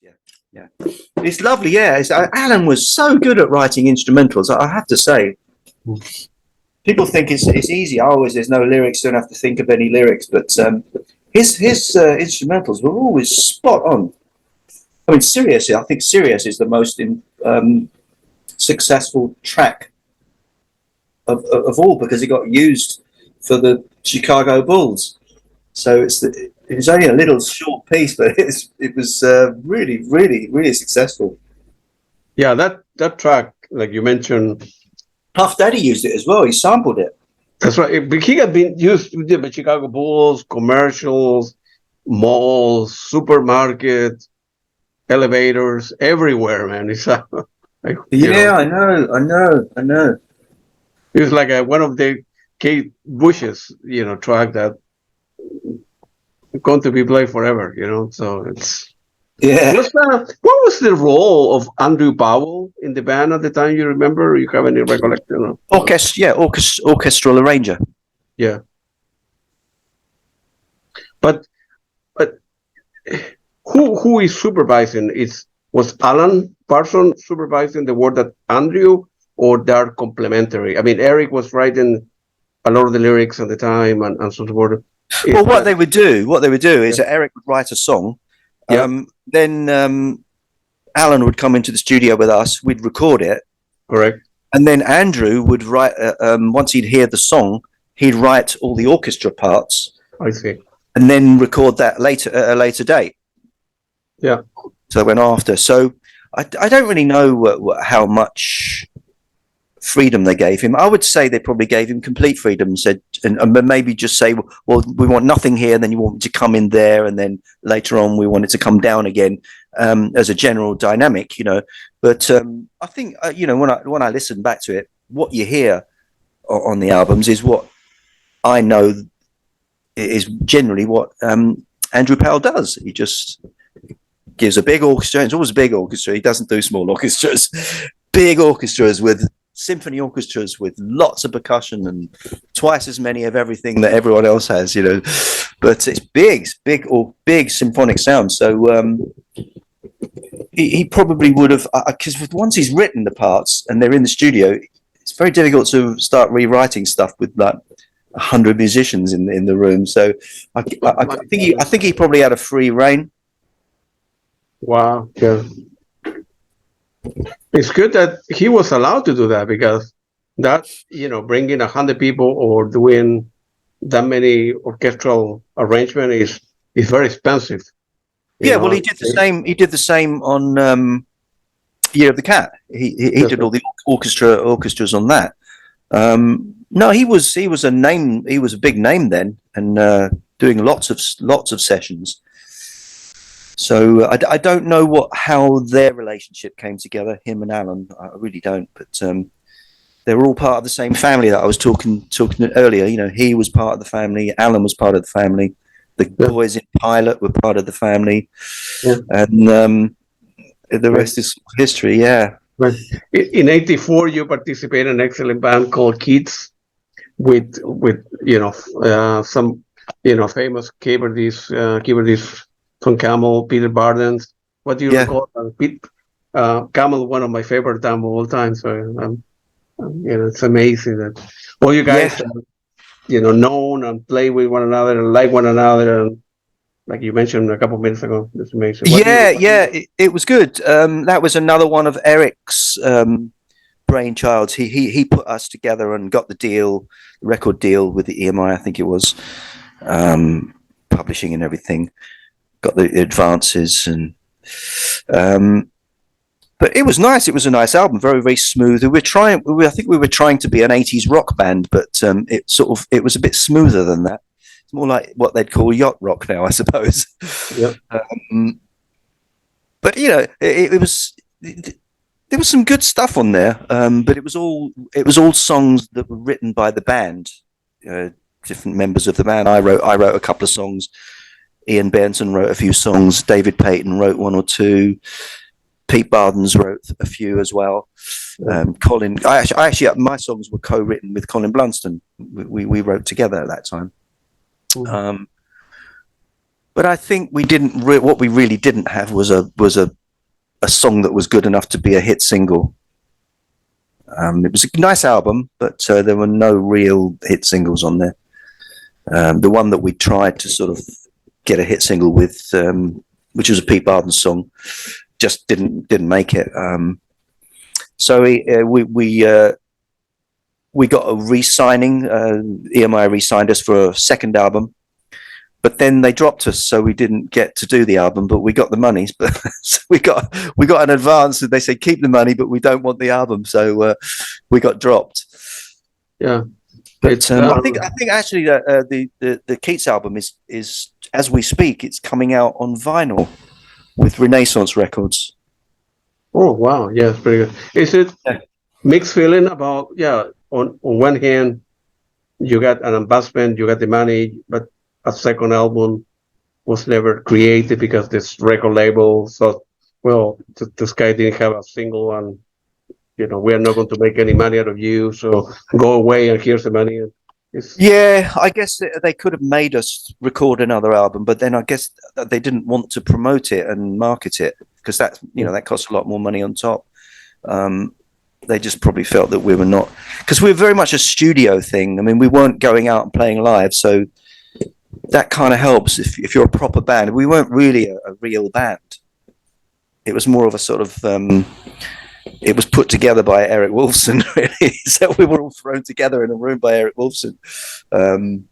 Yeah, yeah, it's lovely. Yeah, Alan was so good at writing instrumentals. I have to say, people think it's easy. Always, there's no lyrics. Don't have to think of any lyrics. But his instrumentals were always spot on. I mean, seriously, I think "Sirius" is the most successful track of all because it got used for the Chicago Bulls. So it was only a little short piece, but it was really, really, really successful. Yeah, that track, like you mentioned, Puff Daddy used it as well. He sampled it. That's right. He had been used with the Chicago Bulls, commercials, malls, supermarket, elevators, everywhere, man. It's like, Yeah, I know. It's like one of the Kate Bush's, track that going to be played forever, So it's what was the role of Andrew Powell in the band at the time? You remember? You have any recollection? Orchestral arranger. Yeah, but who is supervising? Was Alan Parsons supervising the work that Andrew, or they're complementary? I mean, Eric was writing a lot of the lyrics at the time and so forth. Well, what they would do is that Eric would write a song. Then Alan would come into the studio with us. We'd record it. Correct. And then Andrew would write. Once he'd hear the song, he'd write all the orchestra parts. I see. And then record that later at a later date. Yeah. So they went after. So I don't really know how much freedom they gave him. I would say they probably gave him complete freedom. Said and maybe just say, well, we want nothing here, and then you want it to come in there, and then later on we want it to come down again, as a general dynamic, But I think when I listen back to it, what you hear on the albums is what I know is generally what Andrew Powell does. He just gives a big orchestra. It's always a big orchestra. He doesn't do small orchestras. Big orchestras with symphony orchestras with lots of percussion and twice as many of everything that everyone else has, But it's big symphonic sound. So he probably would have, because once he's written the parts and they're in the studio, it's very difficult to start rewriting stuff with like 100 musicians in the room. So I think he probably had a free reign. Wow. Yeah. It's good that he was allowed to do that, because that's, bringing 100 people or doing that many orchestral arrangement is very expensive. Yeah, well, he did the same. He did the same on Year of the Cat. He did all the orchestras on that. No, he was a name. He was a big name then, and doing lots of sessions. So I don't know how their relationship came together, him and Alan. I really don't. But they were all part of the same family that I was talking earlier. He was part of the family. Alan was part of the family. The boys in Pilot were part of the family, and the rest is history. Yeah. Right. In '84, you participated in an excellent band called Kids, with some famous keyboardists from Camel, Peter Bardens. What do you recall? Camel, one of my favorite bands of all time. So it's amazing that all you guys known and play with one another and like one another, and like you mentioned a couple of minutes ago. It's amazing. It was good. That was another one of Eric's brainchilds. He put us together and got the record deal with the EMI, I think it was, publishing and everything. Got the advances and but it was nice. It was a nice album, very, very smooth. I think we were trying to be an 80s rock band, but it was a bit smoother than that. It's more like what they'd call yacht rock now, I suppose. Yep. But it was, there was some good stuff on there. But it was all songs that were written by the band, different members of the band. I wrote a couple of songs. Ian Benson wrote a few songs. David Payton wrote one or two. Pete Bardens wrote a few as well. Colin, my songs were co-written with Colin Blunston. We wrote together at that time. But I think we didn't. What we really didn't have was a song that was good enough to be a hit single. It was a nice album, but there were no real hit singles on there. The one that we tried to sort of get a hit single with, which was a Pete Parsons song, just didn't make it. So we got a re-signing. EMI re-signed us for a second album, but then they dropped us, so we didn't get to do the album. But we got the money. So we got an advance, and they said keep the money, but we don't want the album. So we got dropped. Yeah, but I think actually the Keats album is as we speak, it's coming out on vinyl with Renaissance Records. Oh wow, yeah, it's pretty good. Is it mixed feeling about on one hand you got an investment, you got the money, but a second album was never created because this record label thought, well, this guy didn't have a single, and we are not going to make any money out of you, so go away and here's the money. Yeah, I guess they could have made us record another album, but then I guess they didn't want to promote it and market it because that costs a lot more money on top. They just probably felt that we were not, because we were very much a studio thing. I mean, we weren't going out and playing live, so that kind of helps if you're a proper band. We weren't really a real band. It was more of a sort of it was put together by Eric Wolfson, really. So we were all thrown together in a room by Eric Wolfson, and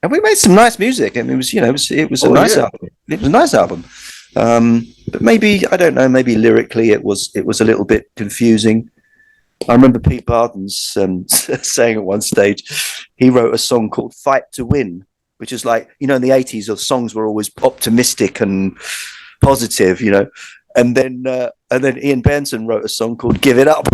we made some nice music. I mean, it was a nice album. It was a nice album, but maybe I don't know. Maybe lyrically, it was a little bit confusing. I remember Pete Parsons saying at one stage he wrote a song called "Fight to Win," which is like, in the 80s, the songs were always optimistic and positive, And then Ian Benson wrote a song called "Give It Up,"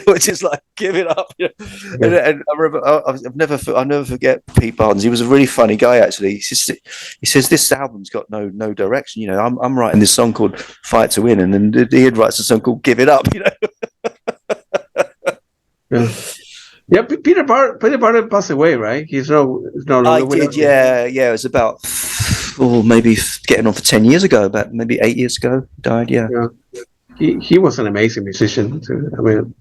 which is like "Give It Up." And I remember, I'll never forget Pete Parsons. He was a really funny guy, actually. He says this album's got no direction. I'm writing this song called "Fight to Win," and then Ian writes a song called "Give It Up." Yeah, Peter Parsons passed away, right? He's no longer. I did, yeah. It was about maybe getting on for 10 years ago, about maybe 8 years ago. Died, yeah. He was an amazing musician too. I mean,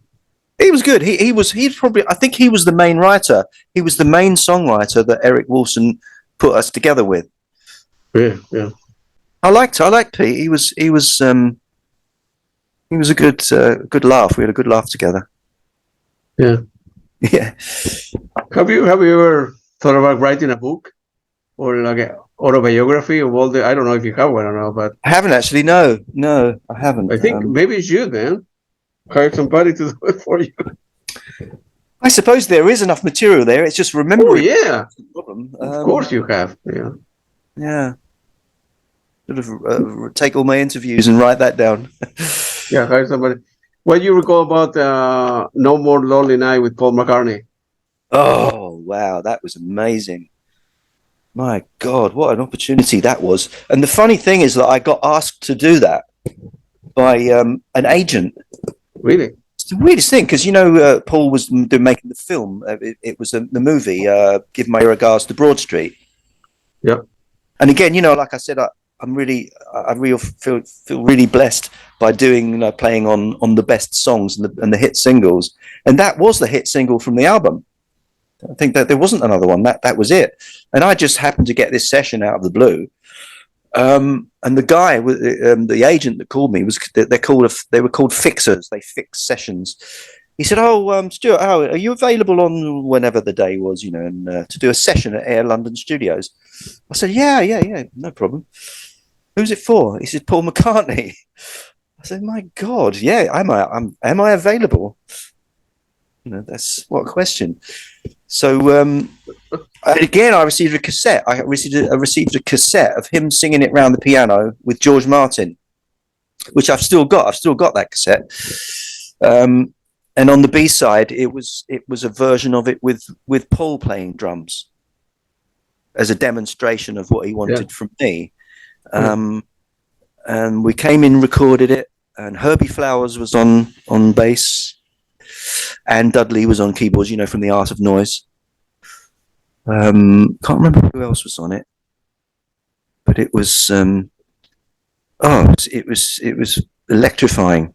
he was good. He's probably, I think he was the main writer. He was the main songwriter that Eric Wolfson put us together with. Yeah. I liked Pete. He was a good laugh. We had a good laugh together. Yeah. Yeah. Have you ever thought about writing a book or like an autobiography of all the? I don't know if you have one or not, but I haven't actually. No, I haven't. I think maybe it's you then. Hire somebody to do it for you. I suppose there is enough material there. It's just remembering. Oh yeah. Problem. Of course you have. Yeah. Yeah. Sort of take all my interviews and write that down. Yeah, hire somebody. What do you recall about No More Lonely Night with Paul McCartney? Oh, wow. That was amazing. My God, what an opportunity that was. And the funny thing is that I got asked to do that by an agent. Really? It's the weirdest thing, because, Paul was making the film. It was the movie, Give My Regards to Broad Street. Yeah. And again, like I said, I feel really blessed by doing, playing on the best songs and the hit singles. And that was the hit single from the album. I think that there wasn't another one. That was it. And I just happened to get this session out of the blue. And the guy, the agent that called me, they were called fixers. They fix sessions. He said, Stuart, are you available on whenever the day was, and to do a session at Air London Studios? I said, yeah, no problem. Who's it for? He said, Paul McCartney. I said, my God, yeah, am I available? That's what a question. So again, I received a cassette. I received a cassette of him singing it round the piano with George Martin, which I've still got. I've still got that cassette. And on the B side, it was a version of it with Paul playing drums as a demonstration of what he wanted from me. And we came in, recorded it, and Herbie Flowers was on bass, and Dudley was on keyboards, from The Art of Noise. Can't remember who else was on it. but it was it was electrifying,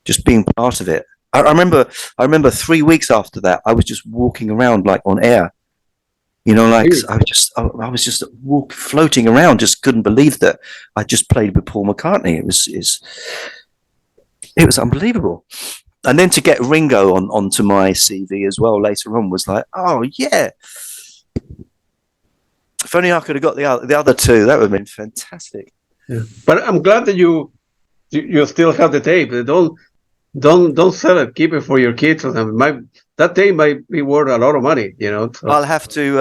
just being part of it. I remember 3 weeks after that, I was just walking around like on air. Like I was just floating around, just couldn't believe that I just played with Paul McCartney. It was unbelievable. And then to get Ringo onto my CV as well later on was like, oh yeah. If only I could have got the other two, that would have been fantastic. Yeah. But I'm glad that you still have the tape. Don't sell it. Keep it for your kids or something. That tape might be worth a lot of money. So. I'll have to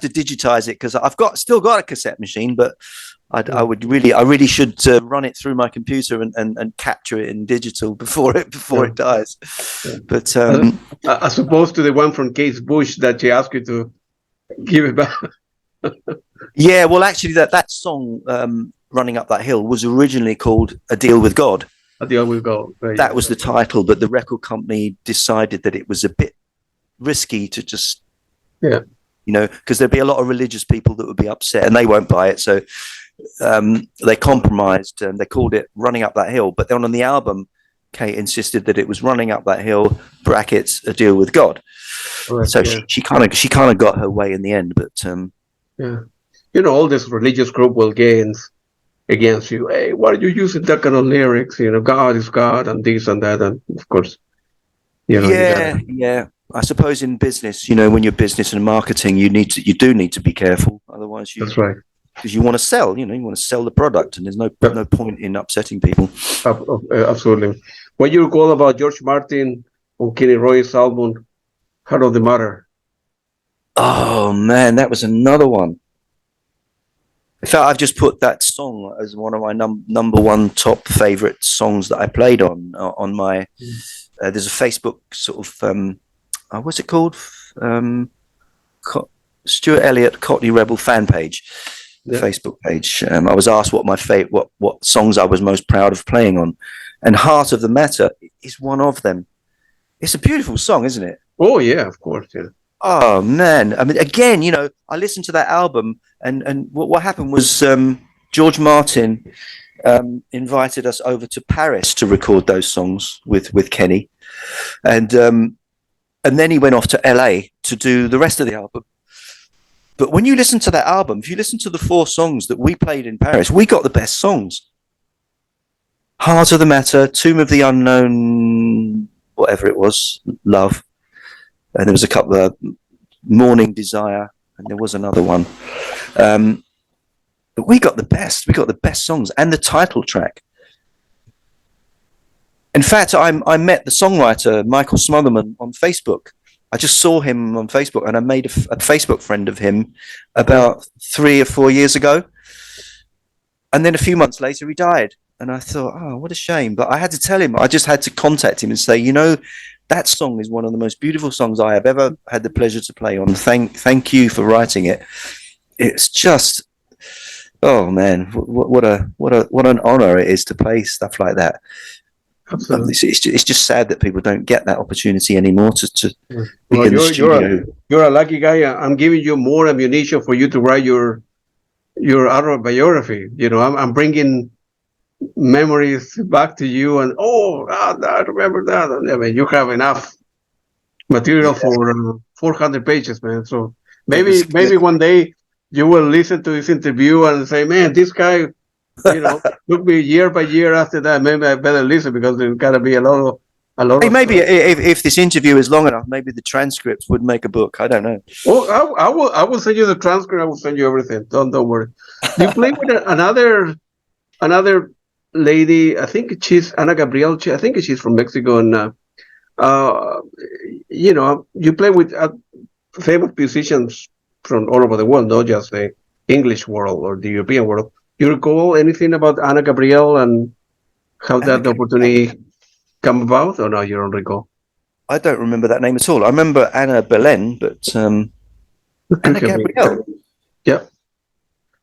digitize it because I've still got a cassette machine, but I really should run it through my computer and capture it in digital before it dies. Yeah. But as opposed to the one from Kate Bush that she asked you to give it back. Yeah, well, actually, that song, "Running Up That Hill," was originally called "A Deal with God." A Deal with God. Right. That was the title, but the record company decided that it was a bit risky to just, because there'd be a lot of religious people that would be upset and they won't buy it. So they compromised and they called it "Running Up That Hill." But then on the album, Kate insisted that it was "Running Up That Hill" brackets "A Deal with God." Right, so she kind of got her way in the end. But all this religious group will gain against you. Hey, why are you using that kind of lyrics? God is God and this and that, and of course, yeah. I suppose in business, when you're business and marketing, you do need to be careful. Otherwise, that's right. Because you want to sell, you want to sell the product, and there's no point in upsetting people. Absolutely. What you recall about George Martin on Kenny Roy's album, Heart of the Matter? Oh man, that was another one. In fact, I've just put that song as one of my number one top favorite songs that I played on my. There's a Facebook sort of what's it called? Stuart Elliott Cockney Rebel fan page, Facebook page. I was asked what my what songs I was most proud of playing on, and "Heart of the Matter" is one of them. It's a beautiful song, isn't it? Oh yeah, of course, yeah. Oh man, I mean, again, I listened to that album, and what happened was George Martin invited us over to Paris to record those songs with Kenny, and then he went off to LA to do the rest of the album. But when you listen to that album, if you listen to the 4 songs that we played in Paris, we got the best songs. "Heart of the Matter," "Tomb of the Unknown," whatever it was, "Love." And there was a couple of "Morning Desire," and there was another one. But we got the best. We got the best songs and the title track. In fact, I met the songwriter Michael Smotherman on Facebook. I just saw him on Facebook, and I made a Facebook friend of him about 3 or 4 years ago. And then a few months later, he died. And I thought, oh, what a shame. But I had to tell him. I just had to contact him and say, that song is one of the most beautiful songs I have ever had the pleasure to play on. Thank you for writing it. It's just, oh man, what an honor it is to play stuff like that. Absolutely. It's just sad that people don't get that opportunity anymore to be in the studio. You're a lucky guy. I'm giving you more ammunition for you to write your autobiography. I'm bringing memories back to you, and I remember that. And, I mean, you have enough material for 400 pages, man. So maybe one day you will listen to this interview and say, man, this guy, took me year by year after that. Maybe I better listen, because there's got to be a lot of maybe if this interview is long enough, maybe the transcripts would make a book. I don't know. Oh, I will send you the transcript. I will send you everything. Don't worry. You play with another lady. I think she's Ana Gabriel. I think she's from Mexico, and you play with famous musicians from all over the world, not just the English world or the European world. You recall anything about Ana Gabriel and how that opportunity come about, or no, you don't recall? I don't remember that name at all. I remember Ana Belén, but Ana Gabriel. Yeah,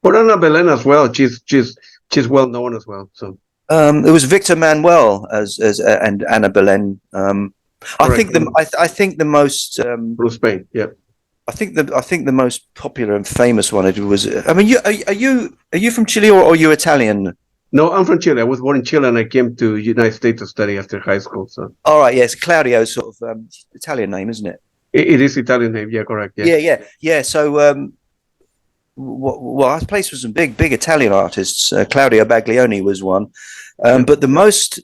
but Ana Belén as well. She's well known as well. So it was Victor Manuel and Ana Belén. I think the most from Spain. Yeah. I think the most popular and famous one was. I mean, are you from Chile or are you Italian? No, I'm from Chile. I was born in Chile, and I came to United States to study after high school. So, All right, yes, Claudio's sort of Italian name, isn't it? it is Italian name. Yeah, correct. Yeah. Yeah. So, well, I played with some big Italian artists. Claudio Baglioni was one, but the most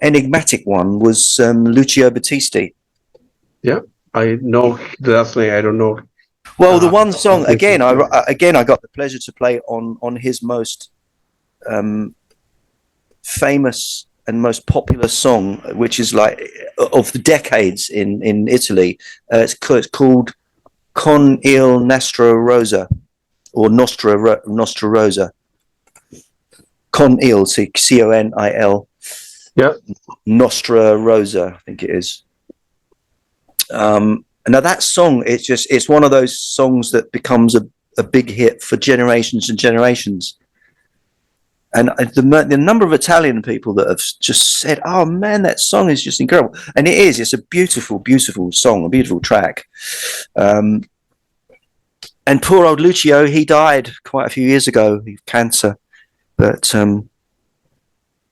enigmatic one was Lucio Battisti. Yeah, I know the last name. I don't know. Well, the one song again, I got the pleasure to play on his most famous and most popular song, which is like of the decades in Italy. It's called Con il Nostro Rosa, or Nostra Rosa. Con il, Conil. Yeah. Nostra Rosa, I think it is. Now that song, it's one of those songs that becomes a big hit for generations and generations. And the number of Italian people that have just said, "Oh man, that song is just incredible," and it is. It's a beautiful, beautiful song, a beautiful track. And poor old Lucio, he died quite a few years ago of cancer, but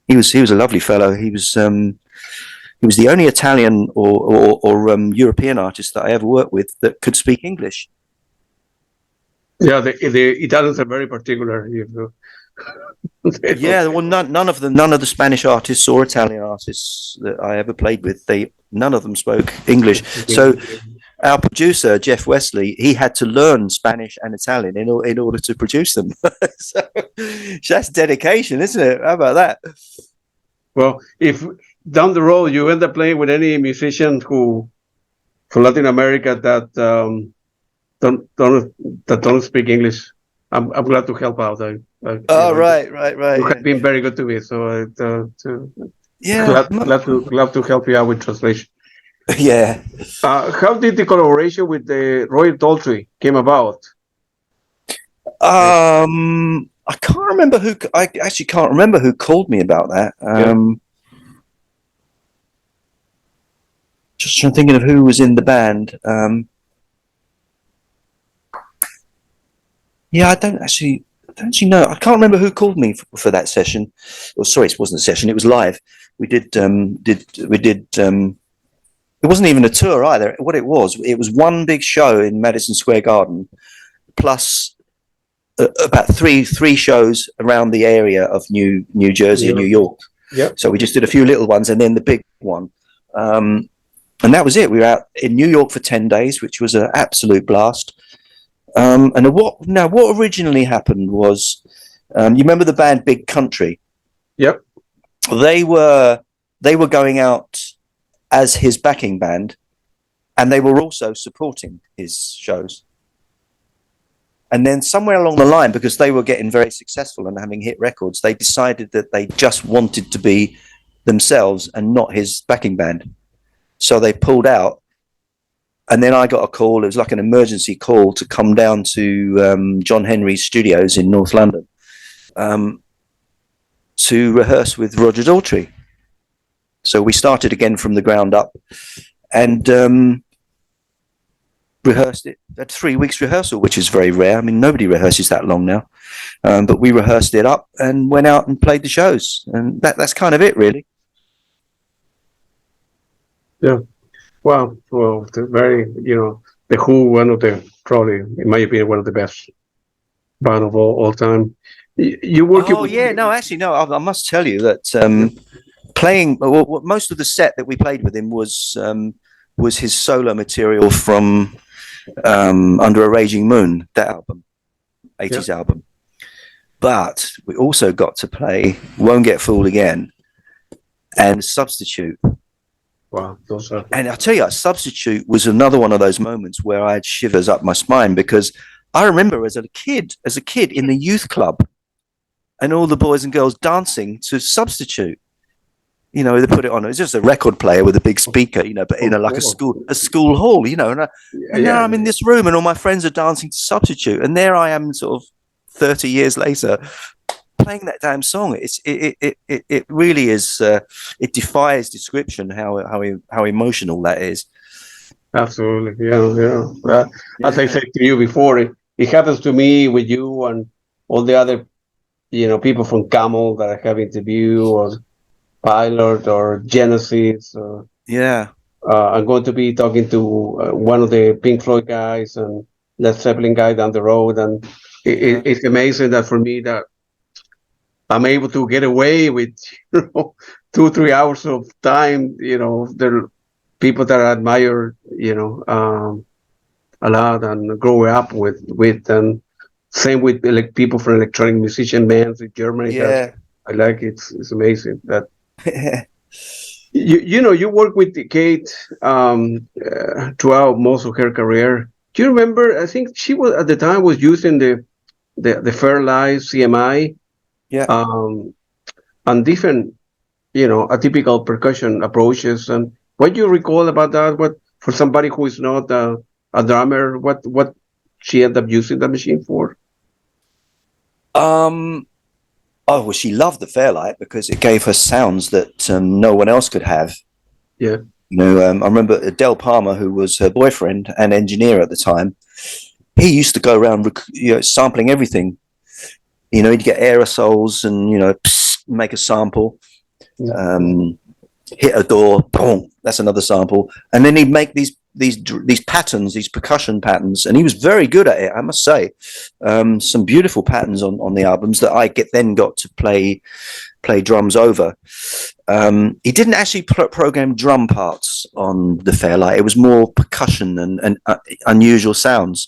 he was a lovely fellow. He was the only Italian or European artist that I ever worked with that could speak English. Yeah, the Italians are very particular. Yeah, well, none of the Spanish artists or Italian artists that I ever played with, none of them spoke English. So our producer Jeff Wesley, he had to learn Spanish and Italian in order to produce them. So that's dedication, isn't it? How about that? Well, if down the road you end up playing with any musician who from Latin America that don't speak English, I'm glad to help out. Right. You have been very good to me, so yeah, glad to help you out with translation. Yeah. How did the collaboration with the Roy Daltrey came about? I can't remember who. I actually can't remember who called me about that. Just thinking of who was in the band. Yeah, I don't actually know. I can't remember who called me for that session. Or sorry, it wasn't a session. It was live. We did. It wasn't even a tour either. What it was one big show in Madison Square Garden, plus about three shows around the area of New Jersey and New York. Yeah. So we just did a few little ones and then the big one. And that was it. We were out in New York for 10 days, which was an absolute blast. And what originally happened was, you remember the band Big Country? Yep. They were going out as his backing band, and they were also supporting his shows. And then somewhere along the line, because they were getting very successful and having hit records, they decided that they just wanted to be themselves and not his backing band. So they pulled out. And then I got a call. It was like an emergency call to come down to John Henry's studios in North London to rehearse with Roger Daltrey. So we started again from the ground up and rehearsed it. Had 3 weeks rehearsal, which is very rare. I mean, nobody rehearses that long now. But we rehearsed it up and went out and played the shows. And that's kind of it, really. Yeah. Well, very, the Who, one of the, probably, in my opinion, one of the best band of all time. You work. Oh, yeah. No, actually, no. I must tell you that playing, most of the set that we played with him was his solo material from Under a Raging Moon, that album, 80s album. But we also got to play Won't Get Fooled Again and Substitute. Wow, those are... And I'll tell you, Substitute was another one of those moments where I had shivers up my spine, because I remember as a kid in the youth club, and all the boys and girls dancing to Substitute. They put it on. It was just a record player with a big speaker, but in like a school hall, and now I'm in this room and all my friends are dancing to Substitute, and there I am, sort of 30 years later, playing that damn song. It really is. It defies description how emotional that is. Absolutely. Yeah. As I said to you before, it happens to me with you and all the other, people from Camel that I have interviewed, or Pilot or Genesis. Yeah. I'm going to be talking to one of the Pink Floyd guys and Led Zeppelin guy down the road, and it's amazing that for me that I'm able to get away with 2-3 hours of time. There are people that I admire, a lot and grow up with, and same with people from electronic musician bands in Germany. That Yeah. I like. It's amazing that you work with Kate throughout most of her career. Do you remember? I think she was at the time was using the Fairlight CMI, Yeah. and different atypical percussion approaches. And what do you recall about that? What, for somebody who is not a drummer, what she ended up using the machine for? Oh, well, she loved the Fairlight because it gave her sounds that no one else could have. Yeah. I remember Del Palmer, who was her boyfriend and engineer at the time. He used to go around, sampling everything. He'd get aerosols and make a sample. Hit a door, boom, that's another sample, and then he'd make these patterns, these percussion patterns, and he was very good at it, I must say. Some beautiful patterns on the albums that I then got to play drums over. He didn't actually program drum parts on the Fairlight. It was more percussion and unusual sounds.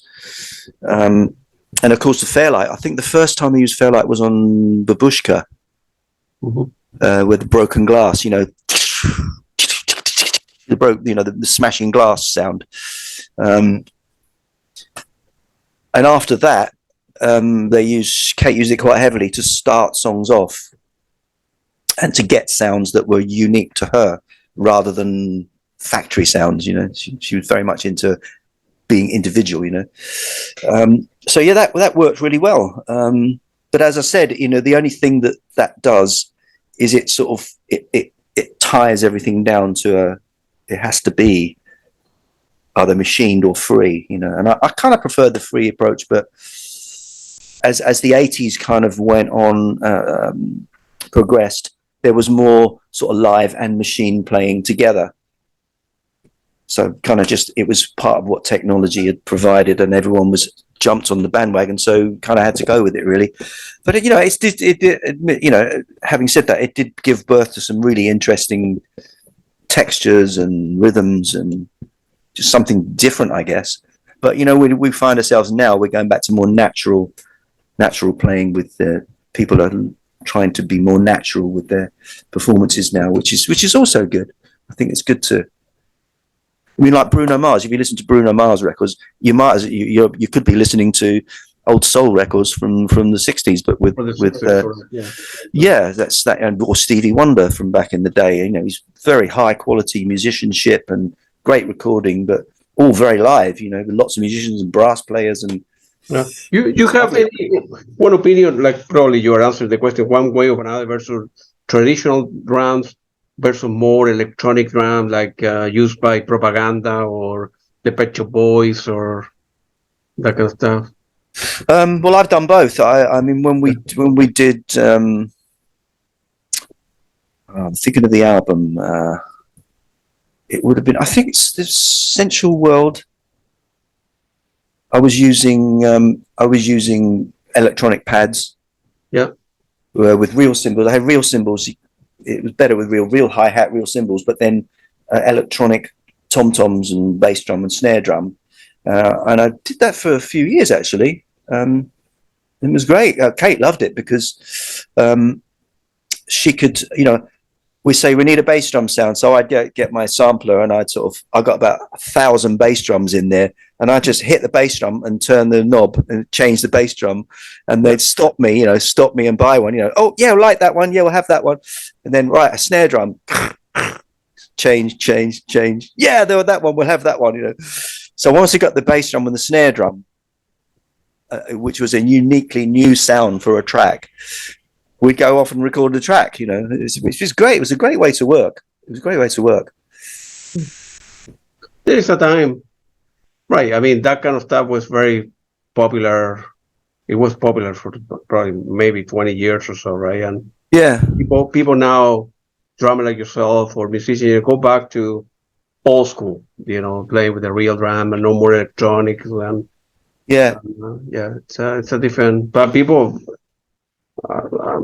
And of course, the Fairlight, I think the first time he used Fairlight was on Babooshka, with the broken glass, the smashing glass sound. And after that, Kate used it quite heavily to start songs off and to get sounds that were unique to her rather than factory sounds. She was very much into being individual. So yeah, that worked really well. But as I said, the only thing that does is it sort of it ties everything down to it has to be either machined or free, and I kind of preferred the free approach. But as the 80s kind of went on, progressed, there was more sort of live and machine playing together. So kind of it was part of what technology had provided, and everyone was jumped on the bandwagon, so kind of had to go with it, really. But having said that, it did give birth to some really interesting textures and rhythms and just something different, I guess. But we find ourselves now, we're going back to more natural playing with people are trying to be more natural with their performances now, which is also good. I think it's good to. I mean, like Bruno Mars. If you listen to Bruno Mars records, you could be listening to old soul records from the 60s, but with that's that, or Stevie Wonder from back in the day. He's very high quality musicianship and great recording, but all very live. With lots of musicians and brass players and. You have one opinion, like probably you are answering the question one way or another, versus traditional drums versus more electronic drums, like used by Propaganda or the Pet Shop Boys or that kind of stuff? Well, I've done both. I mean, when we did, I'm thinking of the album. It would have been, I think it's the Sensual World. I was using electronic pads. Yeah. With real cymbals. I had real cymbals. It was better with real hi-hat, real cymbals, but then electronic tom-toms and bass drum and snare drum. And I did that for a few years, actually. It was great. Kate loved it because she could, we say we need a bass drum sound. So I'd get my sampler and I got about 1,000 bass drums in there, and I just hit the bass drum and turn the knob and change the bass drum, and they'd stop me and buy one. Oh yeah, we'll like that one. Yeah, we'll have that one. And then a snare drum, change. Yeah, that one. We'll have that one. So once we got the bass drum and the snare drum, which was a uniquely new sound for a track, we'd go off and record the track. It's just great. It was a great way to work. there is a time, right? I mean, that kind of stuff was very popular. It was popular for probably maybe 20 years or so, right? And Yeah, people now, drummer like yourself or musician, go back to old school, playing with a real drum and no more electronics. And yeah. yeah, it's a different. But people,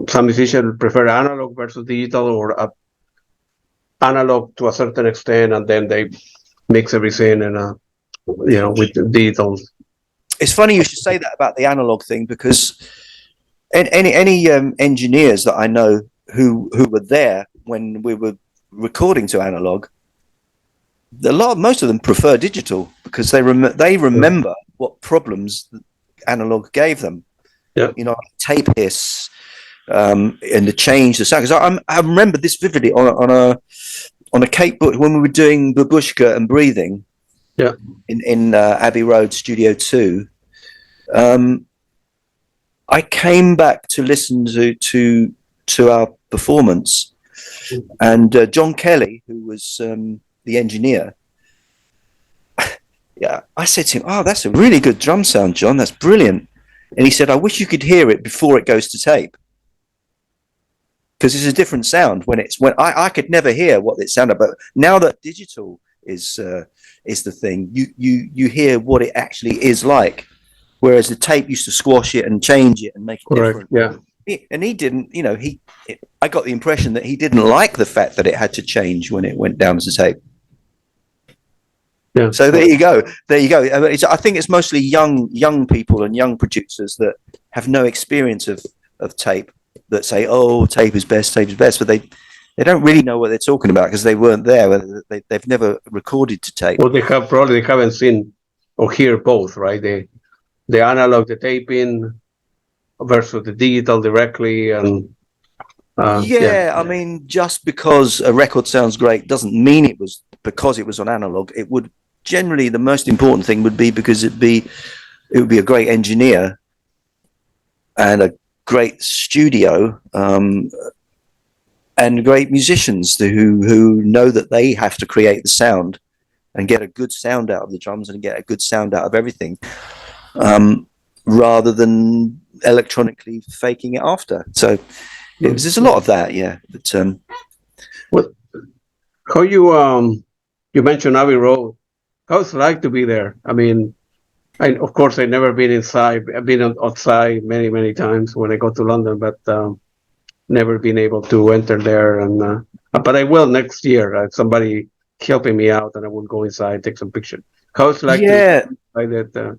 some musicians prefer analog versus digital, or analog to a certain extent, and then they mix everything and with the digital. It's funny you should say that about the analog thing, because any engineers that I know who were there when we were recording to analog, most of them prefer digital because they remember what problems analog gave them. Yeah. Tape hiss, and to change the sound. Because I remember this vividly on a Cape book when we were doing Babooshka and Breathing. Yeah. In Abbey Road Studio 2. I came back to listen to our performance, and John Kelly, who was the engineer, yeah, I said to him, "Oh, that's a really good drum sound, John. That's brilliant." And he said, "I wish you could hear it before it goes to tape, because it's a different sound when I could never hear what it sounded, but now that digital is the thing, you hear what it actually is like, whereas the tape used to squash it and change it and make it different." Yeah. And he didn't, I got the impression that he didn't like the fact that it had to change when it went down to tape. Yeah. So there you go. I think it's mostly young people and young producers that have no experience of tape that say, "Oh, tape is best," but they don't really know what they're talking about because they weren't there. They've never recorded to tape. Well, they haven't seen or hear both, right? The analog, the taping versus the digital directly, and I mean, just because a record sounds great doesn't mean it was because it was on analog. It would generally, the most important thing would be because it would be a great engineer and a great studio, and great musicians who know that they have to create the sound and get a good sound out of the drums and get a good sound out of everything, rather than electronically faking it after. So there's a lot of that, yeah. But how you mentioned Abbey Road? How's it like to be there? I mean, of course I've never been inside. I've been outside many times when I go to London, but never been able to enter there. And but I will next year. Somebody helping me out, and I will go inside, take some pictures. How's it like? Yeah. To like that?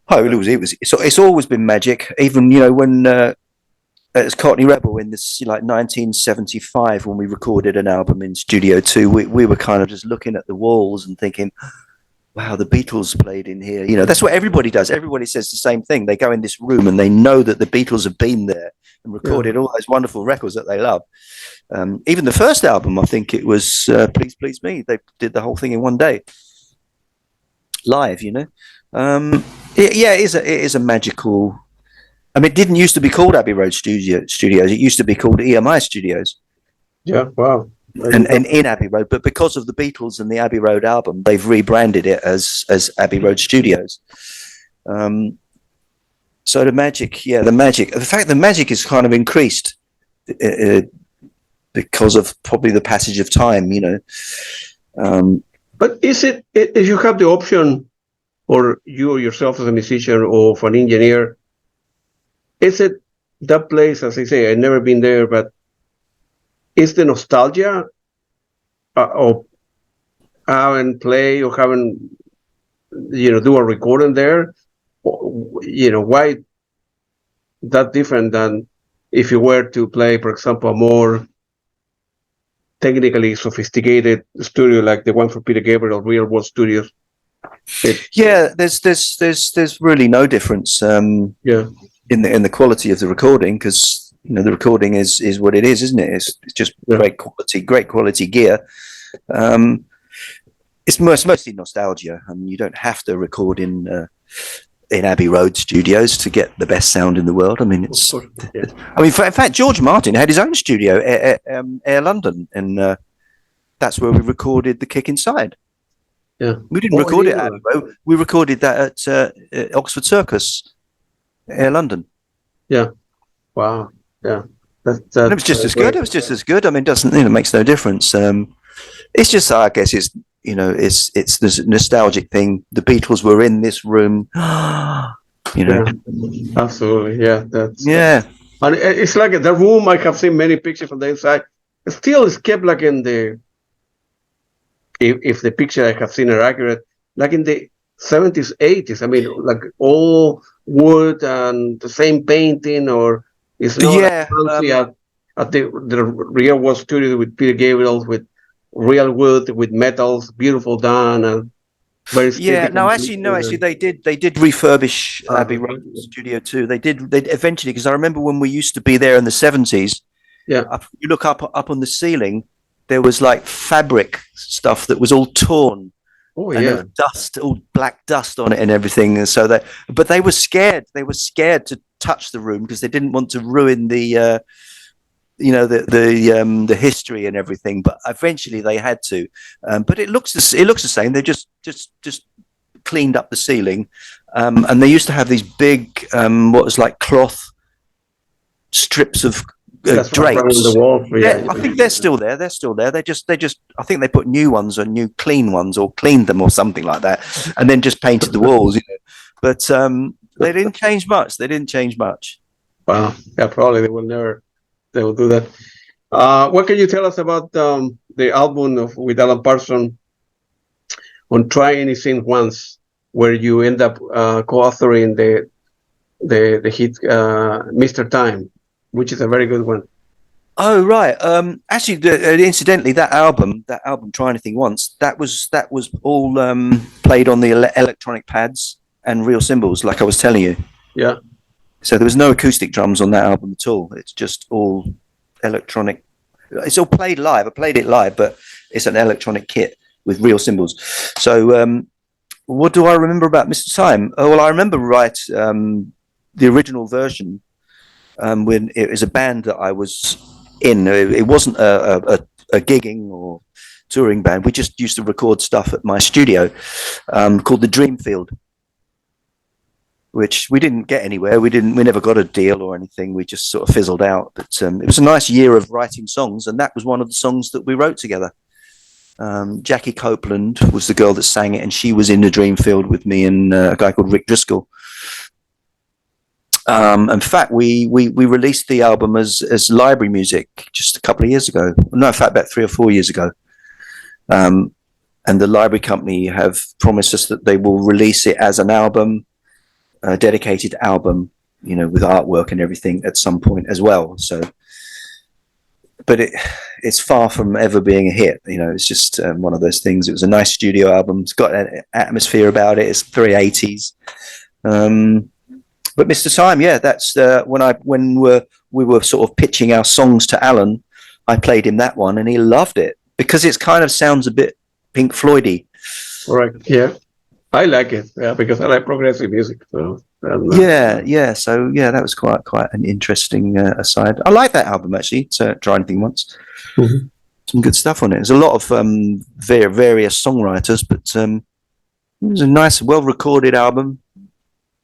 It's always been magic. Even when as Cockney Rebel in this 1975, when we recorded an album in Studio 2, we were kind of just looking at the walls and thinking, wow, the Beatles played in here. That's what everybody does. Everybody says the same thing. They go in this room and they know that the Beatles have been there and recorded all those wonderful records that they love. Even the first album, I think it was Please Please Me. They did the whole thing in one day, live. It is a magical. I mean, it didn't used to be called Abbey Road Studios. It used to be called EMI Studios. Yeah, wow. And in Abbey Road, but because of the Beatles and the Abbey Road album, they've rebranded it as Abbey Road Studios. So the magic, the magic is kind of increased because of probably the passage of time, But is it, if you have the option, or you yourself as a musician or for an engineer, is it that place, as I say, I've never been there, but is the nostalgia of having play or having, do a recording there, why that different than if you were to play, for example, a more technically sophisticated studio like the one for Peter Gabriel, Real World Studios? There's really no difference. In the quality of the recording, because the recording is what it is, isn't it? It's just great quality gear. It's mostly nostalgia, and you don't have to record in Abbey Road Studios to get the best sound in the world. I mean, in fact, George Martin had his own studio, Air London, and that's where we recorded The Kick Inside. Yeah. We didn't record it at Abbey Road. We recorded that at Oxford Circus, Air London. Yeah. Wow. Yeah. And it was just as good. It was just as good. I mean, it makes no difference. It's just, I guess, it's this nostalgic thing. The Beatles were in this room, Yeah, absolutely. Yeah, yeah. And it's like the room. I have seen many pictures from the inside. It still is kept like in the, if the picture I have seen are accurate, like in the 70s, 80s. I mean, like all wood and the same painting, or it's not fancy at the real world studio with Peter Gabriel, with real wood, with metals, beautiful done, and very actually they did refurbish Abbey Road Studio too. They eventually, because I remember when we used to be there in the 70s. Yeah, you look up on the ceiling, there was like fabric stuff that was all torn. Oh and yeah, dust, all black dust on it and everything. And so but they were scared. They were scared to touch the room because they didn't want to ruin the history and everything. But eventually they had to. But it looks the same. They just cleaned up the ceiling, and they used to have these big what was like cloth strips of drapes. The wall. I think they're still there. They just I think they put new ones or new clean ones or cleaned them or something like that, and then just painted the walls. But they didn't change much. Wow. Yeah, probably they will do that. What can you tell us about the album with Alan Parsons on Try Anything Once, where you end up co-authoring the hit Mr. Time, which is a very good one. Oh right. Actually, incidentally, that album, Try Anything Once, that was all played on the electronic pads and real cymbals, like I was telling you. Yeah. So there was no acoustic drums on that album at all. It's just all electronic. It's all played live. I played it live, but it's an electronic kit with real cymbals. So what do I remember about Mr. Time? Oh, well, I remember the original version when it was a band that I was in. It wasn't a gigging or touring band. We just used to record stuff at my studio called the Dreamfield, which we didn't get anywhere. We never got a deal or anything. We just sort of fizzled out. But it was a nice year of writing songs, and that was one of the songs that we wrote together. Jackie Copeland was the girl that sang it, and she was in the Dreamfield with me and a guy called Rick Driscoll. In fact, we released the album as library music just a couple of years ago. No, in fact, about 3 or 4 years ago. And the library company have promised us that they will release it as an album, a dedicated album, with artwork and everything at some point as well. So, but it's far from ever being a hit. It's just one of those things. It was a nice studio album. It's got an atmosphere about it. It's very 80s. But Mr. Time, yeah, that's when we were sort of pitching our songs to Alan. I played him that one, and he loved it because it kind of sounds a bit Pink Floyd-y. Right. Yeah, I like it. Yeah, because I like progressive music. So yeah. So yeah, that was quite an interesting aside. I like that album actually. To Try Anything Once. Mm-hmm. Some good stuff on it. There's a lot of various songwriters, but it was a nice, well-recorded album.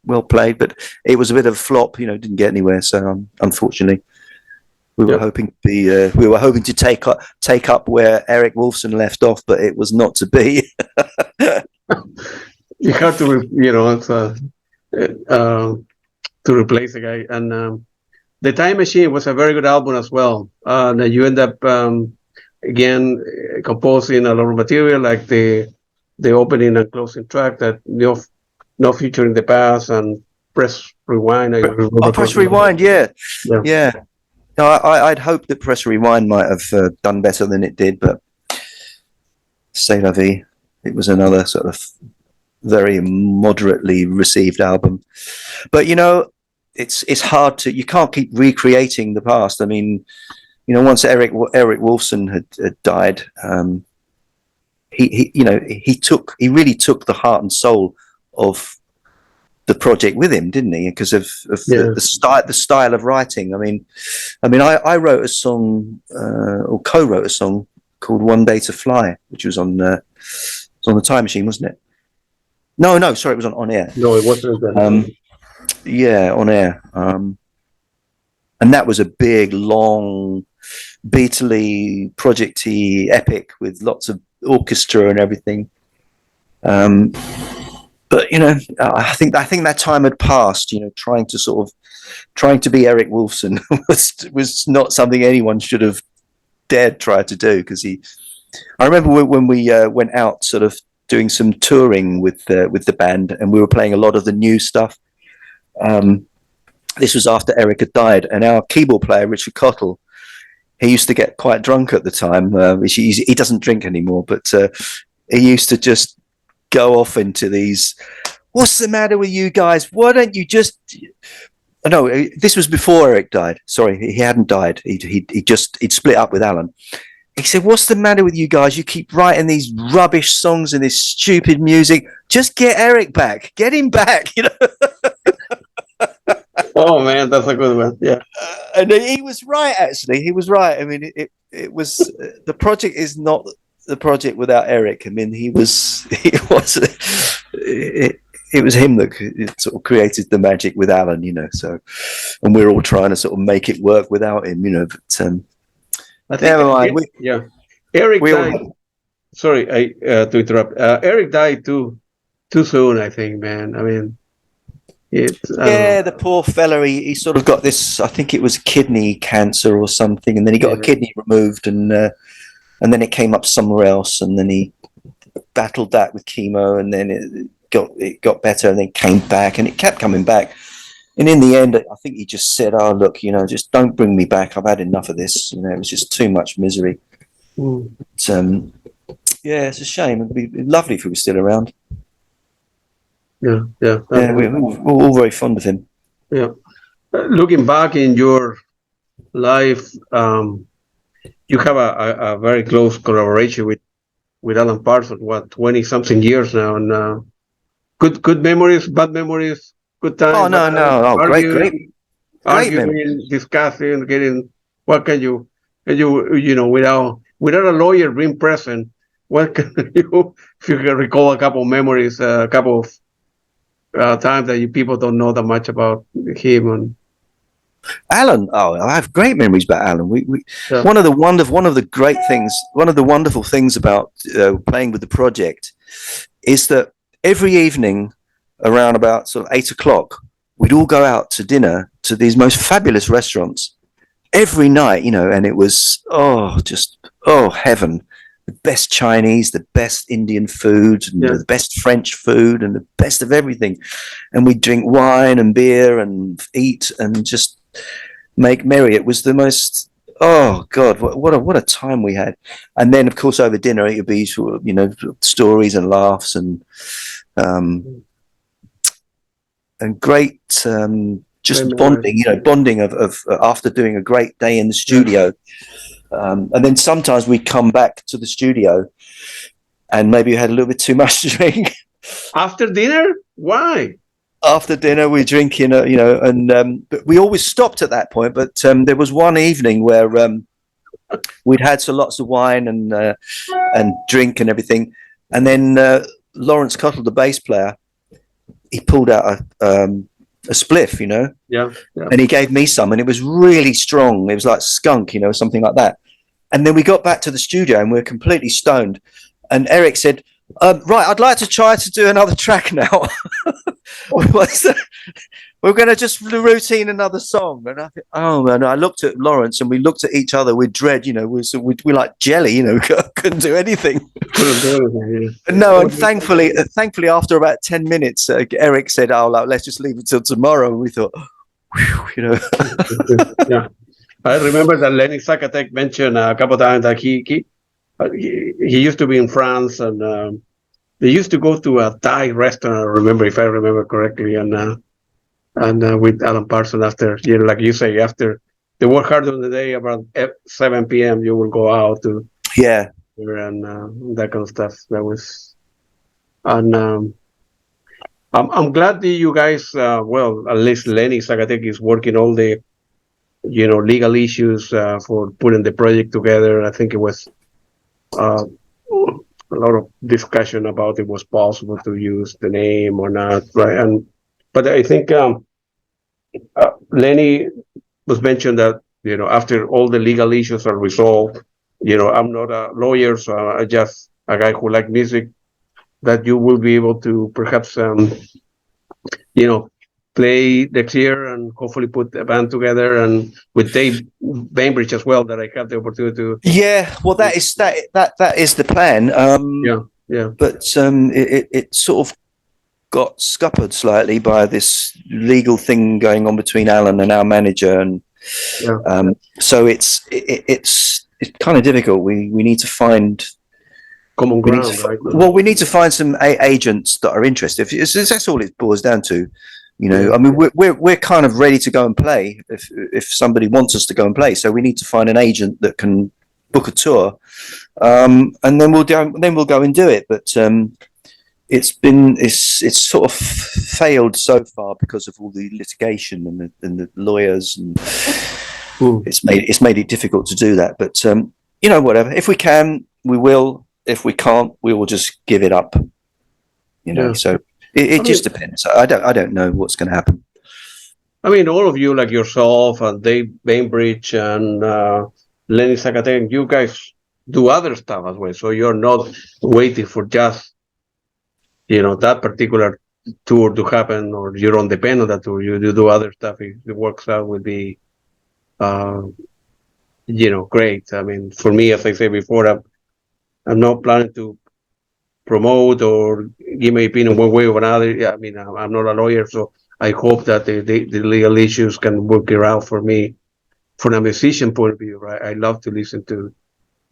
Well played, but it was a bit of a flop. Didn't get anywhere. So unfortunately, we were hoping to take up where Eric Woolfson left off, but it was not to be. You have to, to replace the guy. And the Time Machine was a very good album as well. And you end up again composing a lot of material, like the opening and closing track that No Future in the Past and Press Rewind. Press Rewind, yeah. No, I'd hoped that Press Rewind might have done better than it did, but c'est la vie. It was another sort of very moderately received album. But it's hard to. You can't keep recreating the past. I mean, once Eric Woolfson had died, he really took the heart and soul of the project with him, didn't he? Because of the style of writing. I mean, I wrote a song or co-wrote a song called "One Day to Fly," which was on was on the Time Machine, wasn't it? No, sorry, it was on air. No, it wasn't. Yeah, on air. And that was a big, long, Beatley, project-y epic with lots of orchestra and everything. But I think that time had passed. Trying to be Eric Woolfson was not something anyone should have dared try to do, because I remember when we went out sort of doing some touring with the band, and we were playing a lot of the new stuff. This was after Eric had died, and our keyboard player, Richard Cottle, he used to get quite drunk at the time. He doesn't drink anymore, but he used to just go off into these, what's the matter with you guys? Why don't you just... No, this was before Eric died. Sorry, he hadn't died. He'd split up with Alan. He said, what's the matter with you guys? You keep writing these rubbish songs and this stupid music. Just get Eric back. Get him back, Oh man, that's a good one. Yeah. And he was right, actually. He was right. I mean, it was the project is not the project without Eric. I mean, it was him that sort of created the magic with Alan, so, and we're all trying to sort of make it work without him, but never mind. Eric died. Sorry, to interrupt. Eric died too soon, I think, man. I mean, the poor fella, he sort of got this, I think it was kidney cancer or something, and then he got a kidney removed, and then it came up somewhere else, and then he battled that with chemo, and then it got better, and then came back, and it kept coming back. And in the end, I think he just said, oh, look, just don't bring me back. I've had enough of this. It was just too much misery. But, it's a shame. It'd be lovely if he was still around. Yeah. We're all very fond of him. Yeah. Looking back in your life, you have a very close collaboration with Alan Parsons. 20-something years now, and good memories, bad memories, good times. Oh no! Oh, great arguing, discussing, getting. What can you without a lawyer being present? What can you, if you can recall a couple of memories, a couple of times that people don't know that much about him and Alan? Oh, I have great memories about Alan. One of the wonderful things about playing with the project is that every evening around about sort of 8 o'clock, we'd all go out to dinner to these most fabulous restaurants every night, and it was heaven. The best Chinese, the best Indian food, and the best French food, and the best of everything. And we'd drink wine and beer and eat and just make merry. It was the most, oh God, what a time we had. And then, of course, over dinner, it would be sort of, stories and laughs and great, just bonding of after doing a great day in the studio. And then sometimes we'd come back to the studio and maybe we had a little bit too much to drink. After dinner? Why? After dinner, we drink, but we always stopped at that point. But there was one evening where we'd had lots of wine and drink and everything. And then Lawrence Cottle, the bass player, he pulled out a spliff, and he gave me some, and it was really strong. It was like skunk, something like that. And then we got back to the studio and we were completely stoned. And Eric said, right, I'd like to try to do another track now. We're going to just routine another song. And I think, oh man, I looked at Lawrence and we looked at each other with dread, we're like jelly, couldn't do anything. No, and thankfully after about 10 minutes, Eric said, oh, let's just leave it till tomorrow. And we thought, whew, Yeah. I remember that Lenny Sakatek mentioned a couple of times that he used to be in France, and they used to go to a Thai restaurant, if I remember correctly, and with Alan Parsons after, like you say, after they work hard on the day, about 7 p.m. you will go out to and that kind of stuff. That was, and I'm glad that you guys, at least Lenny Sakatek is working all the legal issues for putting the project together. I think it was a lot of discussion about it was possible to use the name or not, right? But I think Lenny was mentioned that after all the legal issues are resolved, I'm not a lawyer, so I just a guy who likes music. That you will be able to perhaps play next year and hopefully put a band together, and with Dave Bainbridge as well, that I have the opportunity to. Yeah, well, that is the plan. Yeah. But it sort of got scuppered slightly by this legal thing going on between Alan and our manager, and so it's kind of difficult. We need to find common ground, right? Well, we need to find some agents that are interested. That's all it boils down to. I mean, we're kind of ready to go and play if somebody wants us to go and play. So we need to find an agent that can book a tour, and then we'll go and do it. But it's sort of failed so far because of all the litigation and the lawyers, and it's made it difficult to do that. But whatever. If we can, we will. If we can't, we will just give it up. So. It just depends. I don't know what's going to happen. I mean, all of you, like yourself and Dave Bainbridge and Lenny Zacatecas, you guys do other stuff as well. So you're not waiting for just, that particular tour to happen, or you don't depend on that tour. You do other stuff. If it works out, would be, great. I mean, for me, as I said before, I'm not planning to promote or give my opinion one way or another. I mean, I'm not a lawyer, so I hope that the legal issues can work it out for me from a musician point of view, right? I love to listen to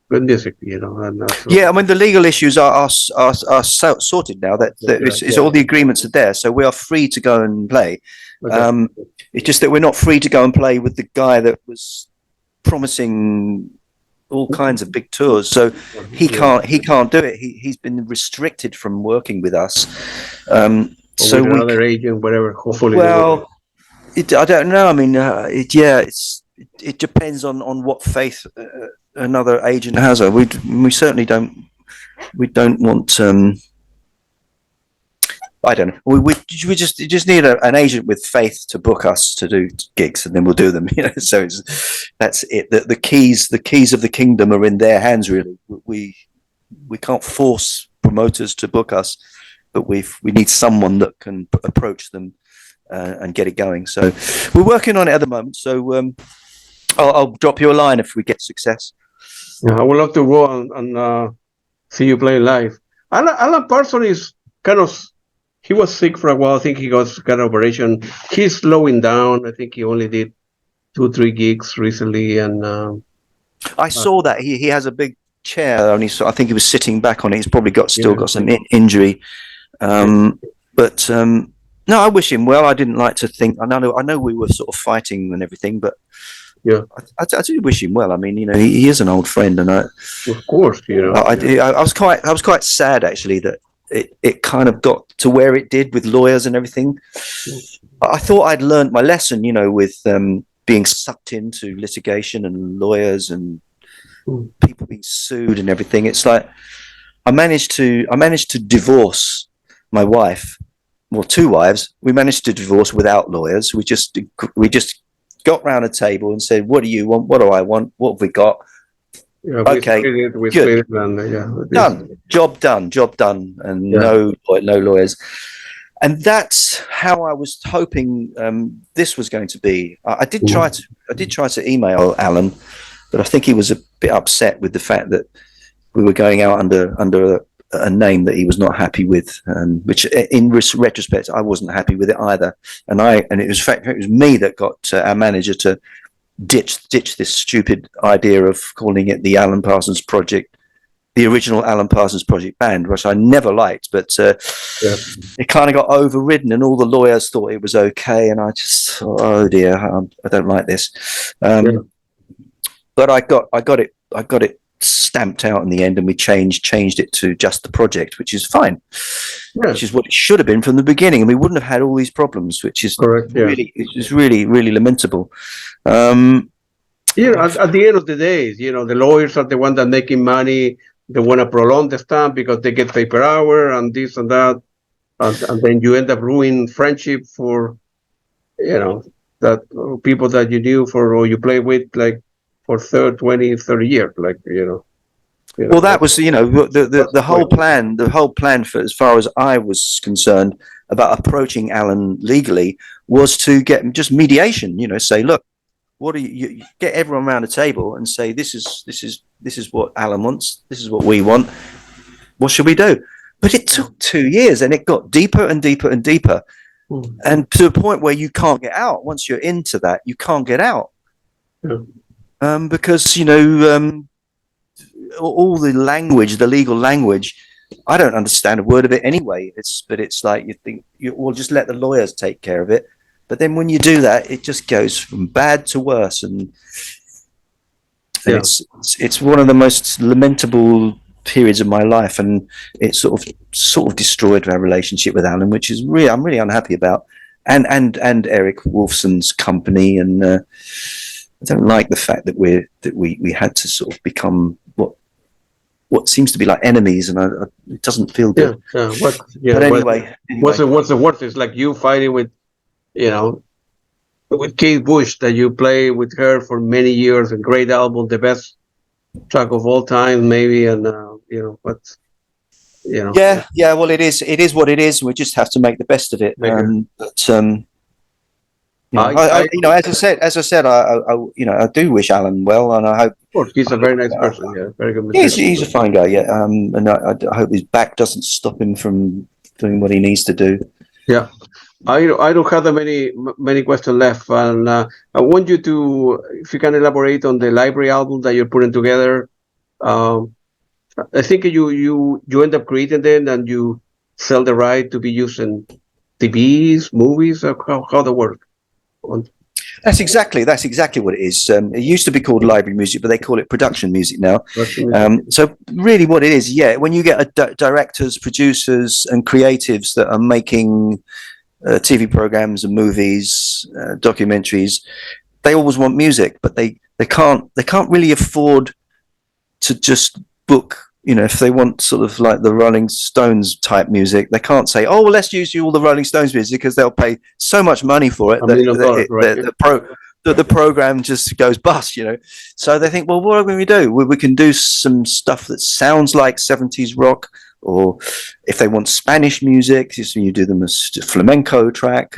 good music, And I mean, the legal issues are sorted now. That all the agreements are there, so we are free to go and play. Okay. It's just that we're not free to go and play with the guy that was promising all kinds of big tours, so he can't do it. He's been restricted from working with us. So with another agent, whatever. Hopefully, well, I don't know. I mean, it depends on what faith another agent has. We certainly don't. We don't want. I don't know. We just need an agent with faith to book us to do gigs, and then we'll do them. So that's it. The keys of the kingdom are in their hands. Really, we can't force promoters to book us, but we need someone that can approach them and get it going. So we're working on it at the moment. So I'll drop you a line if we get success. Yeah, I would love to go and see you play live. Alan Parsons is kind of. He was sick for a while. I think he got an operation. He's slowing down. I think he only did 2-3 gigs recently. And I saw that he has a big chair. I think he was sitting back on it. He's probably still got some injury. But no, I wish him well. I didn't like to think. I know we were sort of fighting and everything, but yeah, I do wish him well. I mean, he is an old friend, and of course, I was quite sad actually that. It kind of got to where it did with lawyers and everything. I thought I'd learned my lesson, with being sucked into litigation and lawyers and people being sued and everything. It's like I managed to divorce my wife, well, 2 wives. We managed to divorce without lawyers. We just got round a table and said, "What do you want? What do I want? What have we got?" Yeah, okay, good. Done. Job done, and no lawyers. And that's how I was hoping this was going to be. I did try to email Alan, but I think he was a bit upset with the fact that we were going out under a name that he was not happy with, which in retrospect I wasn't happy with it either. And it was me that got our manager to ditch this stupid idea of calling it the Alan Parsons Project, the original Alan Parsons Project Band, which I never liked, but it kind of got overridden, and all the lawyers thought it was okay, and I just thought, oh dear, I don't like this. But I got it stamped out in the end, and we changed it to just the project, which is fine, which is what it should have been from the beginning, and we wouldn't have had all these problems, which is correct. It's really lamentable. At the end of the day, the lawyers are the ones that making money. they want to prolong the stamp because they get paid per hour and this and that, and then you end up ruining friendship for, that people that you knew for or you play with like for 30 years, like Well, that was the whole plan for, as far as I was concerned, about approaching Alan legally was to get just mediation. Say, look, what do you get everyone around the table and say, this is what Alan wants, this is what we want. What should we do? But it took 2 years, and it got deeper and deeper and deeper, and to a point where you can't get out. Once you're into that, you can't get out, because all the language, the legal language, I don't understand a word of it anyway. It's like you think we'll just let the lawyers take care of it. But then when you do that, it just goes from bad to worse, and it's one of the most lamentable periods of my life, and it sort of destroyed our relationship with Alan, which is I'm really unhappy about, and Eric Wolfson's company, and I don't like the fact that we had to sort of become what seems to be like enemies, and it doesn't feel good. But anyway, what's the worst? It's like you fighting with Kate Bush, that you play with her for many years, a great album, the best track of all time, maybe, and but yeah. Well, it is what it is. We just have to make the best of it. As I said, I do wish Alan well, and I hope. Of course, he's a very nice person. Yeah, very good. He's a fine guy. Yeah, and I hope his back doesn't stop him from doing what he needs to do. Yeah, I don't have that many questions left, and I want you to, if you can elaborate on the library album that you're putting together. I think you end up creating them, and you sell the right to be used in TVs, movies. How that work? That's exactly what it is. It used to be called library music, but they call it production music now. So really what it is, when you get directors, producers and creatives that are making TV programs and movies, documentaries, they always want music, but they can't really afford to just book, if they want sort of like the Rolling Stones type music, they can't say, oh, well, let's use all the Rolling Stones music, because they'll pay so much money for it that the program just goes bust, So they think, well, what can we do? We can do some stuff that sounds like 70s rock, or if they want Spanish music, you do them as a flamenco track.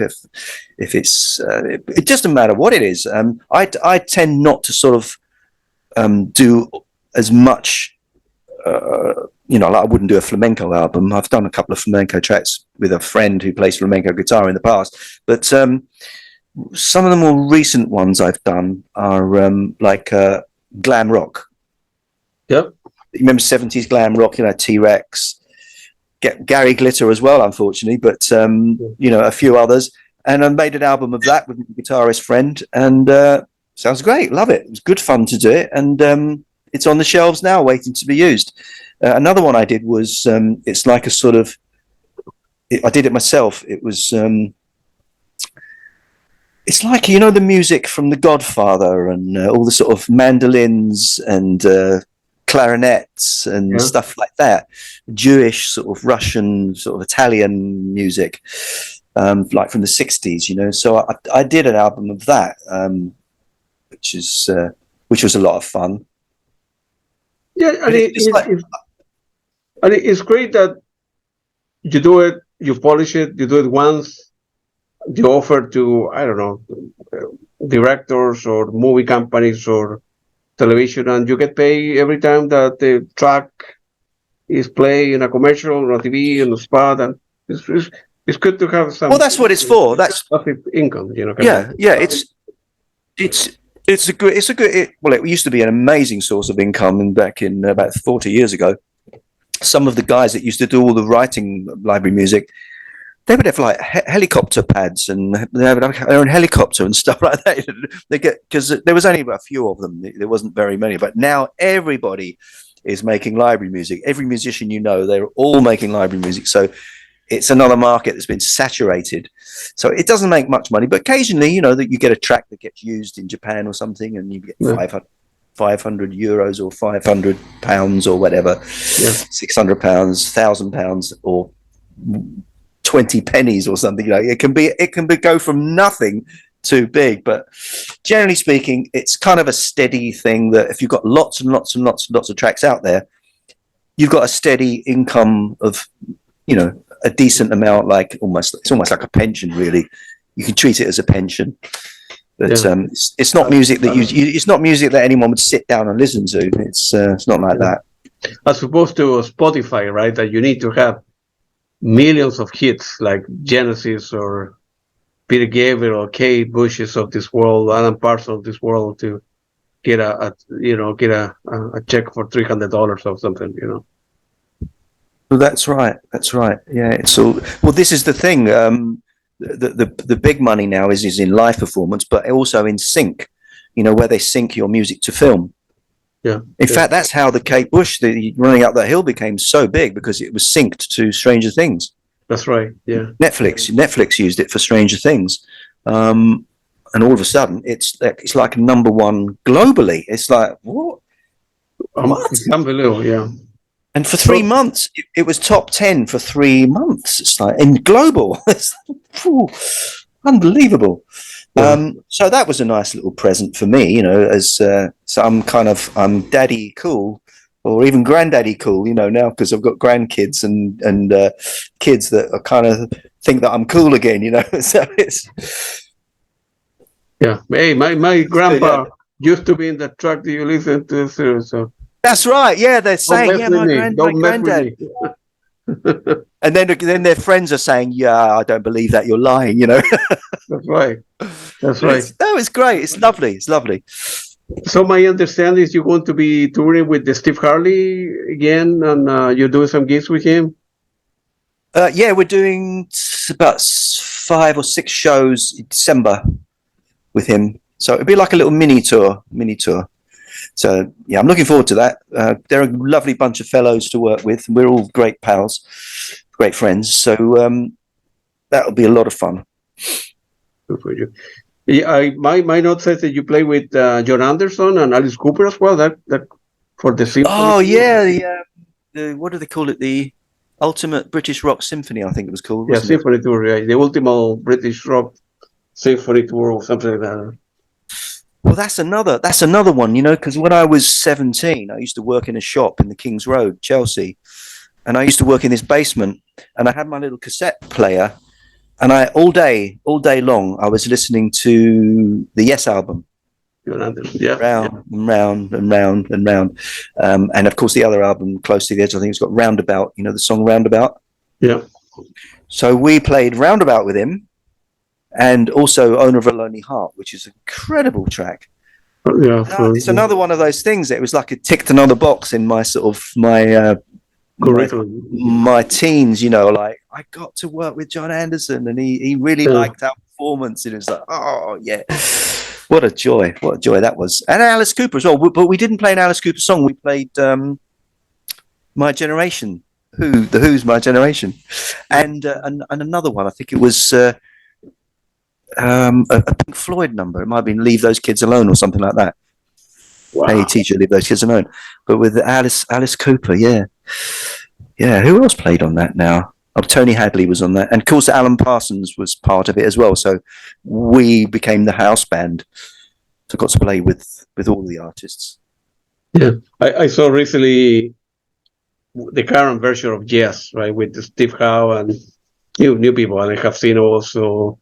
If it's, it doesn't matter what it is. I tend not to sort of do as much. Like I wouldn't do a flamenco album. I've done a couple of flamenco tracks with a friend who plays flamenco guitar in the past, but some of the more recent ones I've done are like glam rock. Yep. You remember 70s glam rock? T-Rex, Gary Glitter as well, unfortunately, but a few others. And I made an album of that with my guitarist friend, and sounds great. Love it. It was good fun to do it, and it's on the shelves now, waiting to be used. Another one I did was, it's like a sort of, I did it myself. It was, it's like, the music from The Godfather and all the sort of mandolins and clarinets and stuff like that. Jewish, sort of Russian, sort of Italian music, like from the 60s, So I did an album of that, which was a lot of fun. Yeah, and it's great that you do it, you polish it, you do it once, you offer to, I don't know, directors or movie companies or television, and you get paid every time that the track is played in a commercial or a TV in a spot, and it's good to have some. Well, that's what it's for. That's income, It's a good. It used to be an amazing source of income, and back in about 40 years ago, some of the guys that used to do all the writing library music, they would have like helicopter pads, and they have their own helicopter and stuff like that. They get, because there was only a few of them. There wasn't very many, but now everybody is making library music. Every musician they're all making library music. So it's another market that's been saturated. So it doesn't make much money, but occasionally, that you get a track that gets used in Japan or something, and you get 500. 500 euros or 500 pounds or whatever, Yeah. 600 pounds, 1,000 pounds, or 20 pennies or something. You know, it can go from nothing to big, but generally speaking, it's kind of a steady thing that if you've got lots and lots and lots and lots of tracks out there, you've got a steady income of, you know, a decent amount, like it's almost like a pension, really. You can treat it as a pension, but it's not music that it's not music that anyone would sit down and listen to. It's not like that. As opposed to Spotify, right? That you need to have millions of hits like Genesis or Peter Gabriel or Kate Bushes of this world, Alan Parsons of this world to get a check for $300 or something, you know. Well, that's right. Yeah, it's all. Well, this is the thing. The big money now is in live performance, but also in sync. You know, where they sync your music to film. Yeah. In fact, that's how the Kate Bush, the Running Up That Hill, became so big, because it was synced to Stranger Things. That's right. Yeah. Netflix used it for Stranger Things, and all of a sudden, it's like number one globally. It's like what? It's unbelievable. Yeah. And for 3 months, it was top 10 for 3 months. It's like in global. It's unbelievable. Yeah. So that was a nice little present for me, you know, as so I'm daddy cool, or even granddaddy cool, you know, now, because I've got grandkids and kids that are kind of think that I'm cool again, you know. So it's Hey, my grandpa used to be in the track that you listen to, so. That's right. Yeah, they're saying, my granddad. And then their friends are saying, yeah, I don't believe that, you're lying, you know. That's right. It's great. It's lovely. So my understanding is you're going to be touring with the Steve Harley again, and you're doing some gigs with him? Yeah, we're doing about 5 or 6 shows in December with him. So it'll be like a little mini tour. So yeah, I'm looking forward to that. They're a lovely bunch of fellows to work with. We're all great pals, great friends. So that'll be a lot of fun. Good for you. Yeah, my note says that you play with John Anderson and Alice Cooper as well. That for the symphony. Oh yeah, the what do they call it? The Ultimate British Rock Symphony, I think it was called. Yeah, symphony tour. Yeah, the Ultimate British Rock Symphony tour or something like that. Well, that's another one, you know, because when I was 17, I used to work in a shop in the King's Road, Chelsea, and I used to work in this basement, and I had my little cassette player, and all day long, I was listening to the Yes album. Yeah. Round and round and round and round. And of course, the other album, Close to the Edge, I think it's got Roundabout, you know, the song Roundabout. Yeah. So we played Roundabout with him, and also Owner of a Lonely Heart, which is an incredible track. Yeah. It's another one of those things that it was like it ticked another box in my sort of my teens, you know, like I got to work with John Anderson, and he really liked our performance, and it was like, oh yeah, what a joy that was. And Alice Cooper as well, but we didn't play an Alice Cooper song. We played My Generation, the Who's My Generation, and another one, I think it was a Pink Floyd number. It might have been Leave Those Kids Alone or something like that. Wow. Hey teacher, leave those kids alone. But with Alice Cooper, yeah. Who else played on that now? Oh, Tony Hadley was on that, and of course Alan Parsons was part of it as well. So we became the house band. So got to play with all the artists. Yeah, I saw recently the current version of Yes, right, with Steve Howe and new people, and I have seen also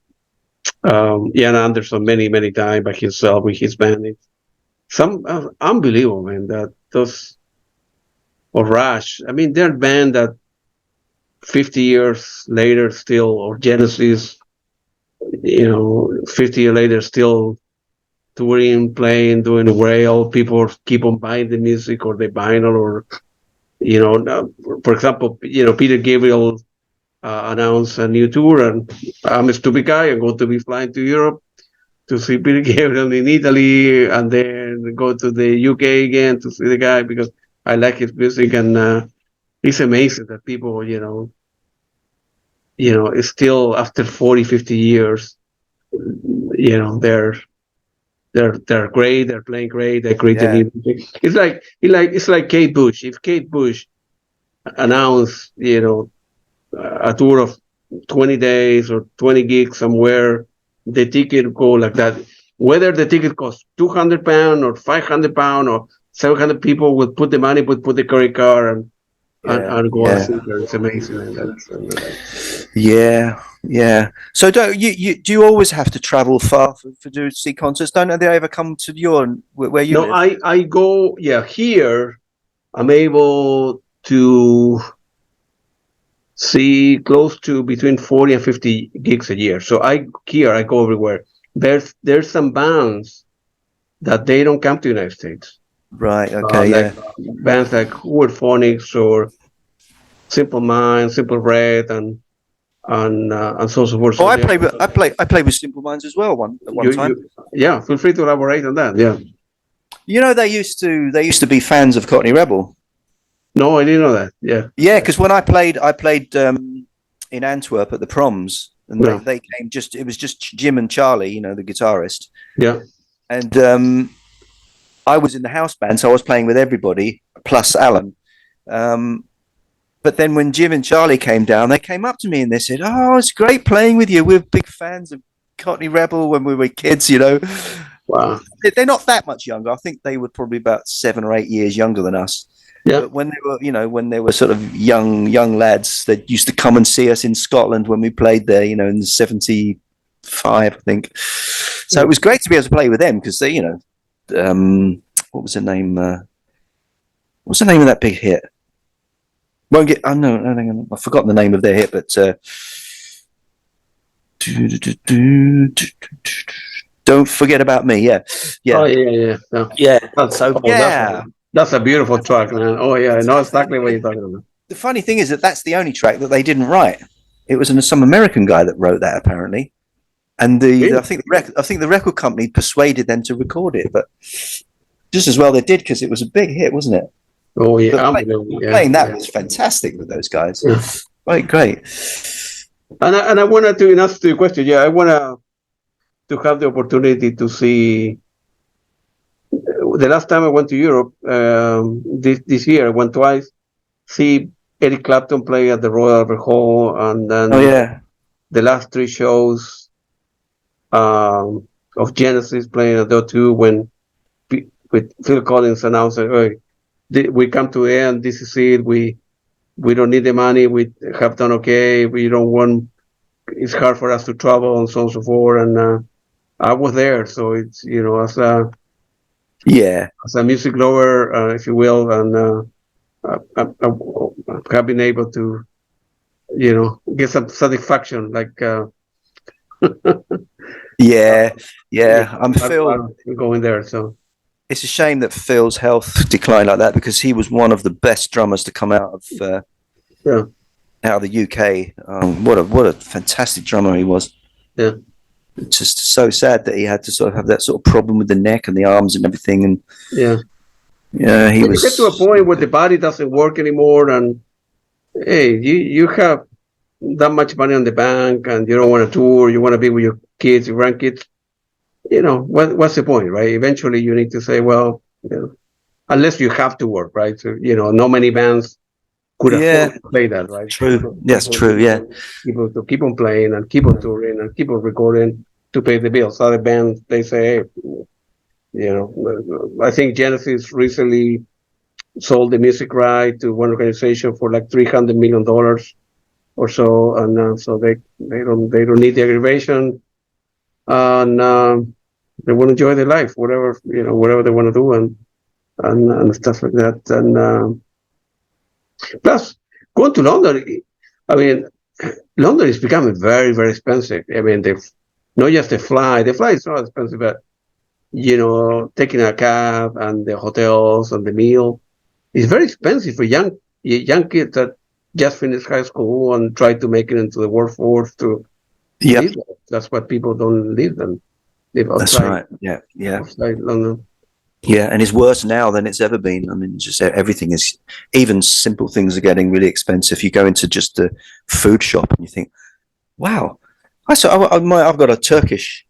Ian Anderson many times by himself with his band. It's some unbelievable, man. That those or Rush. I mean, they're a band that 50 years later still, or Genesis, 50 years later still touring, playing, doing well. People keep on buying the music, or they vinyl, or for example, Peter Gabriel announced a new tour, and I'm a stupid guy. I'm going to be flying to Europe to see Peter Gabriel in Italy, and then go to the UK again to see the guy because I like his music, and it's amazing that people, it's still after 40, 50 years, they're they're great. They're playing great. They create the Yeah. music. It's like Kate Bush. If Kate Bush announced, a tour of 20 days or 20 gigs somewhere, the ticket go like that. Whether the ticket costs £200 or £500 or 700, people would put the money, would put the credit card and go and see her. It's amazing. And Yeah. So do you always have to travel far to see concerts? Don't they ever come to where you live? No, I go. Yeah, here I'm able to see close to between 40 and 50 gigs a year. So I go everywhere. There's some bands that they don't come to the United States. Right. Okay. Like bands like Phonics or Simple Minds, Simple Red, and so forth. Oh, I played with Simple Minds as well at one time. Yeah, feel free to elaborate on that. Yeah. They used to be fans of Cockney Rebel. No, I didn't know that. Yeah. Yeah, because when I played in Antwerp at the Proms, and they came it was just Jim and Charlie, the guitarist. Yeah. And I was in the house band, so I was playing with everybody plus Alan. But then when Jim and Charlie came down, they came up to me and they said, "Oh, it's great playing with you. We're big fans of Cockney Rebel when we were kids, Wow. They're not that much younger. I think they were probably about 7 or 8 years younger than us. Yeah. But when they were sort of young lads, they used to come and see us in Scotland when we played there, in 75, I think. So it was great to be able to play with them because they, what was the name? What's the name of that big hit? Won't get. Oh no, I've forgotten the name of their hit, but Don't Forget About Me. Yeah. Oh yeah. Yeah. That's a beautiful track, man. Oh yeah, I know exactly what you're talking about. The funny thing is that's the only track that they didn't write. It was some American guy that wrote that apparently, and I think the record company persuaded them to record it, but just as well they did because it was a big hit, wasn't it? Oh yeah, playing that was fantastic with those guys. Yeah. Great. And I wanted to answer your question. Yeah, I want to have the opportunity to see. The last time I went to Europe, this year I went twice. See Eric Clapton play at the Royal Albert Hall, and then the last 3 shows of Genesis playing at the O2 when with Phil Collins announced, "Hey, we come to the end. This is it. We don't need the money. We have done okay. We don't want. It's hard for us to travel and so on and so forth." And I was there, so it's as a music lover, if you will, and I have been able to, get some satisfaction. Like, I'm Phil going there. So it's a shame that Phil's health declined like that because he was one of the best drummers to come out of the UK. What a fantastic drummer he was. Yeah. It's just so sad that he had to sort of have that sort of problem with the neck and the arms and everything. And he was. You get to a point where the body doesn't work anymore, and hey, you have that much money on the bank, and you don't want to tour. You want to be with your kids, your grandkids. What's the point, right? Eventually, you need to say, well, unless you have to work, right? So not many bands could afford to play that, right? True. Yes, true. Yeah. People to keep on playing and keep on touring and keep on recording to pay the bills. Other bands, they say, hey, I think Genesis recently sold the music right to one organization for like $300 million or so, and so they don't need the aggravation, and they want to enjoy their life, whatever they want to do, and stuff like that, and. Plus, going to London, I mean, London is becoming very, very expensive. I mean, not just the flight. The flight is not expensive, but, taking a cab and the hotels and the meal is very expensive for young kids that just finished high school and try to make it into the workforce to live. That's what people don't live outside. That's right. Yeah. Outside London. Yeah, and it's worse now than it's ever been. I mean, just everything is, even simple things are getting really expensive. You go into just the food shop and you think, wow. I've got a Turkish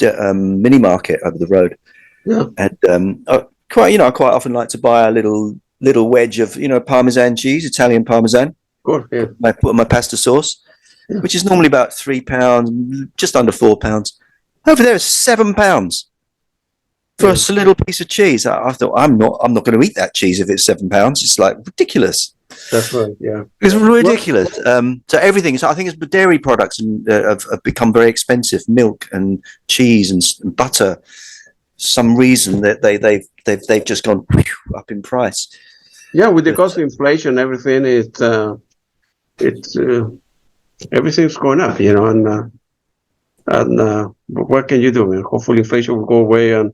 mini market over the road. Yeah. And I quite often like to buy a little wedge of Parmesan cheese, Italian Parmesan. Of course, yeah. I put on my pasta sauce, which is normally about £3, just under £4. Over there is £7 for a little piece of cheese. I thought I'm not going to eat that cheese if it's £7. It's like ridiculous. That's right. Yeah, it's ridiculous. So everything. So I think it's dairy products have become very expensive. Milk and cheese and butter. Some reason that they've just gone up in price. Yeah, with the cost of inflation, everything everything's going up, and what can you do, man? Hopefully inflation will go away, and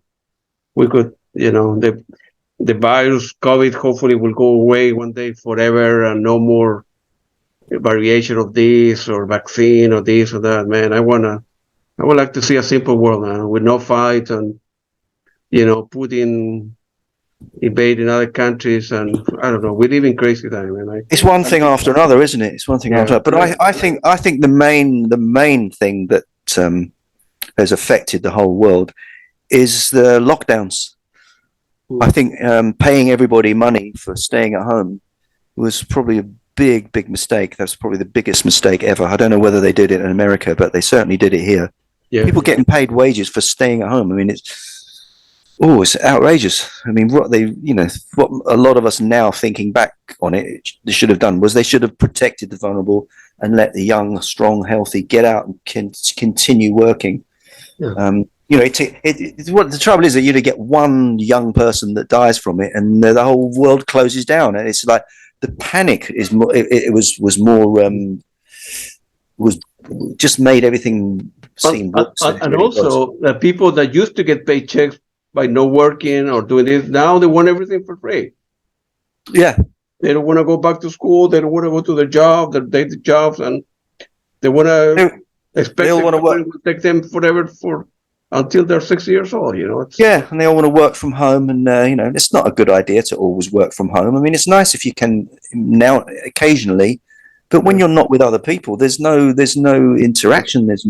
we could, the virus, COVID, hopefully will go away one day forever, and no more variation of this or vaccine or this or that. Man, I would like to see a simple world now with no fight and Putin invading other countries, and I don't know. We live in crazy time, man. It's one thing after another, isn't it? It's one thing after another. But I think the main thing that has affected the whole world is the lockdowns. I think paying everybody money for staying at home was probably a big mistake. That's probably the biggest mistake ever. I don't know whether they did it in America, but they certainly did it here. Yeah. People getting paid wages for staying at home. I mean, it's outrageous. I mean, what a lot of us now thinking back on it, they should have done was they should have protected the vulnerable and let the young, strong, healthy get out and continue working. Yeah. What the trouble is that you get one young person that dies from it, and the whole world closes down. And it's like the panic is more. It was just made everything seem worse. And also, the people that used to get paychecks by no working or doing this, now they want everything for free. Yeah, they don't want to go back to school. They don't want to go to their job, their daily jobs, and they want to expect they want to work. Will take them forever until they're 60 years old. Yeah, and they all want to work from home, and it's not a good idea to always work from home. I mean, it's nice if you can now occasionally, but when you're not with other people, there's no interaction. It's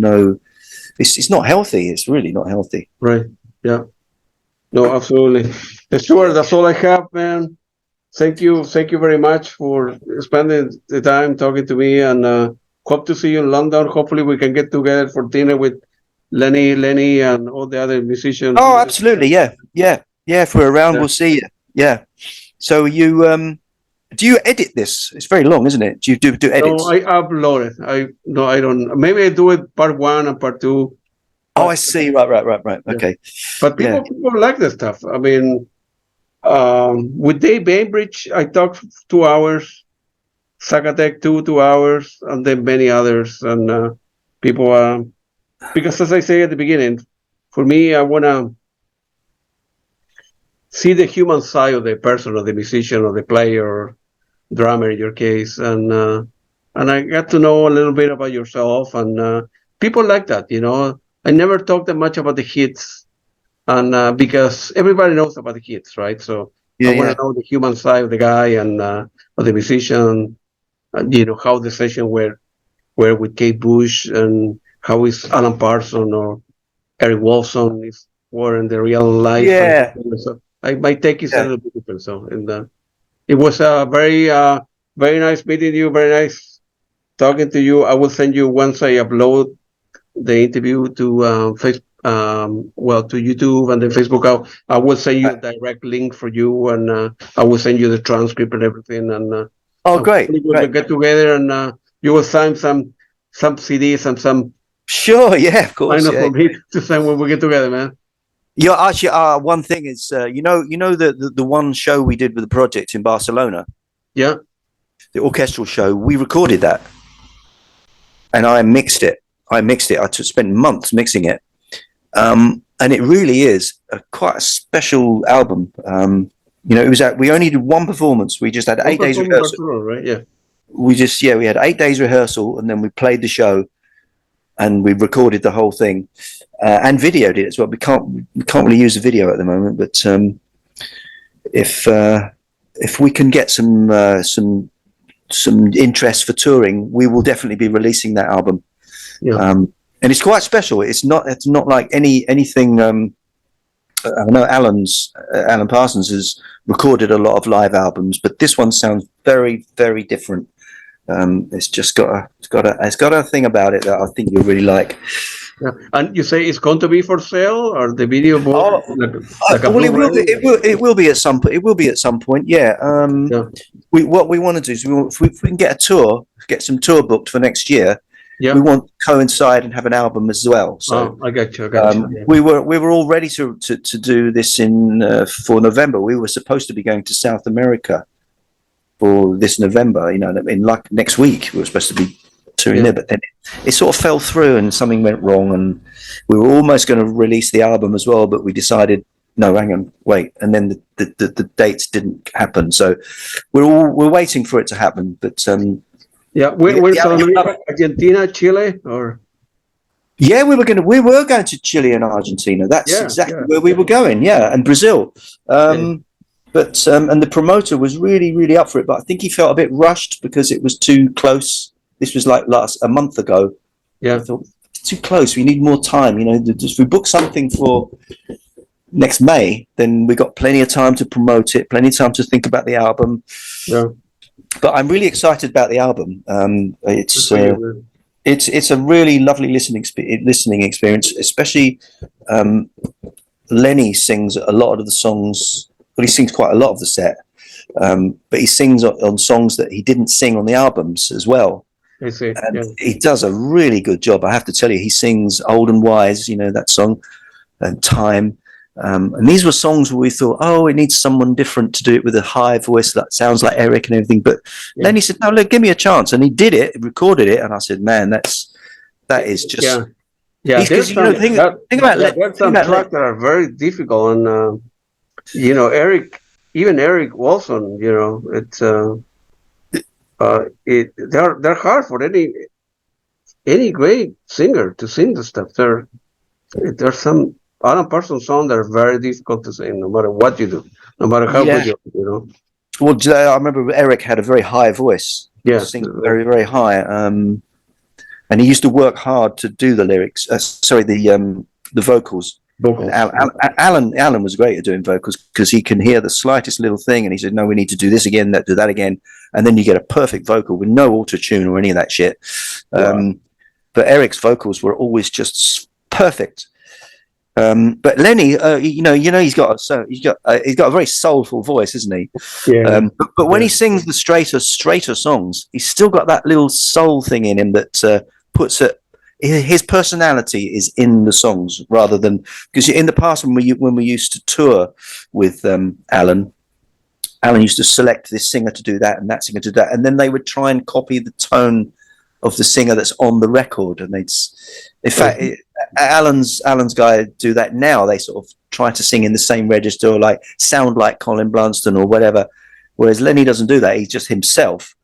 not healthy. It's really not healthy. Right. Yeah. No, absolutely. Stuart, that's all I have, man. Thank you very much for spending the time talking to me, and hope to see you in London. Hopefully we can get together for dinner with Lenny and all the other musicians. Oh, absolutely. Yeah. If we're around, we'll see you. Yeah. So you do you edit this? It's very long, isn't it? Do you do edits? No, I upload it. I don't. Maybe I do it part 1 and part 2. Oh, I see. Right. Okay. But people like this stuff. I mean, with Dave Bainbridge, I talked 2 hours. Zacatec 2 hours, and then many others. And people, because as I say at the beginning, for me, I want to see the human side of the person, of the musician, or the player, or drummer in your case, and I got to know a little bit about yourself, and people like that. I never talk that much about the hits, and because everybody knows about the hits, right? So I want to know the human side of the guy and of the musician, and how the session were with Kate Bush, and how is Alan Parsons or Eric Wolfson were in the real life. Yeah. So my take is a little bit different. So, and it was a very nice meeting you. Very nice talking to you. I will send you, once I upload the interview to to YouTube and then Facebook. I will send you a direct link for you, and I will send you the transcript and everything. And great! We'll get together, and you will sign some CDs and some. Sure, yeah, of course. For me to sign when we get together, man. Yeah, actually, one thing is, the one show we did with the project in Barcelona. Yeah. The orchestral show. We recorded that, and I mixed it. I spent months mixing it, and it really is quite a special album. It was we only did one performance. We just had 8 days rehearsal. Right? Yeah. We had 8 days rehearsal, and then we played the show, and we recorded the whole thing, and videoed it as well. We can't really use the video at the moment, but if we can get some interest for touring, we will definitely be releasing that album. Yeah. and it's quite special. It's not like anything. I know Alan Parsons has recorded a lot of live albums, but this one sounds very, very different. It's got a thing about it that I think you'll really like. Yeah. And you say it's going to be for sale, or the video board? It will be at some point. It will be at some point. Yeah. What we want to do is if we can get some tour booked for next year. Yeah. We want to coincide and have an album as well. So I got you. Yeah. We were all ready to do this for November. We were supposed to be going to South America for this November. In like next week we were supposed to be touring there, but then it sort of fell through and something went wrong, and we were almost going to release the album as well, but we decided no, hang on, wait, and then the dates didn't happen. So we're waiting for it to happen, but. Where's Argentina, Chile, or? Yeah, we were going to Chile and Argentina. That's exactly where we were going. Yeah, and Brazil. But and the promoter was really, really up for it. But I think he felt a bit rushed because it was too close. This was like a month ago. Yeah, I thought it's too close. We need more time. If we book something for next May, then we got plenty of time to promote it, plenty of time to think about the album. Yeah. But I'm really excited about the album. It's a really lovely listening experience, especially Lenny sings a lot of the songs. Well, he sings quite a lot of the set, but he sings on songs that he didn't sing on the albums as well. I see. And he does a really good job. I have to tell you, he sings "Old and Wise," that song, and "Time." And these were songs where we thought, it needs someone different to do it with a high voice that sounds like Eric and everything. But then he said, no, look, give me a chance. And he did it, recorded it. And I said, man, that is just... Yeah. There's some tracks that are very difficult. And, Eric Wilson, it's... they're hard for any great singer to sing the stuff. There's some... Alan Parsons songs are very difficult to sing, no matter what you do, no matter how good you are. Well, I remember Eric had a very high voice. Yeah, sing very, very high. And he used to work hard to do the lyrics. The vocals. Alan was great at doing vocals because he can hear the slightest little thing, and he said, "No, we need to do this again, do that again," and then you get a perfect vocal with no auto tune or any of that shit. But Eric's vocals were always just perfect. But Lenny, he's got a very soulful voice, isn't he? Yeah. But when he sings the straighter songs, he's still got that little soul thing in him that puts it. His personality is in the songs rather than because in the past when we used to tour with Alan used to select this singer to do that and that singer to do that, and then they would try and copy the tone of the singer that's on the record, and in fact. Alan's guy do that now. They sort of try to sing in the same register or like sound like Colin Blunston or whatever. Whereas Lenny doesn't do that. He's just himself.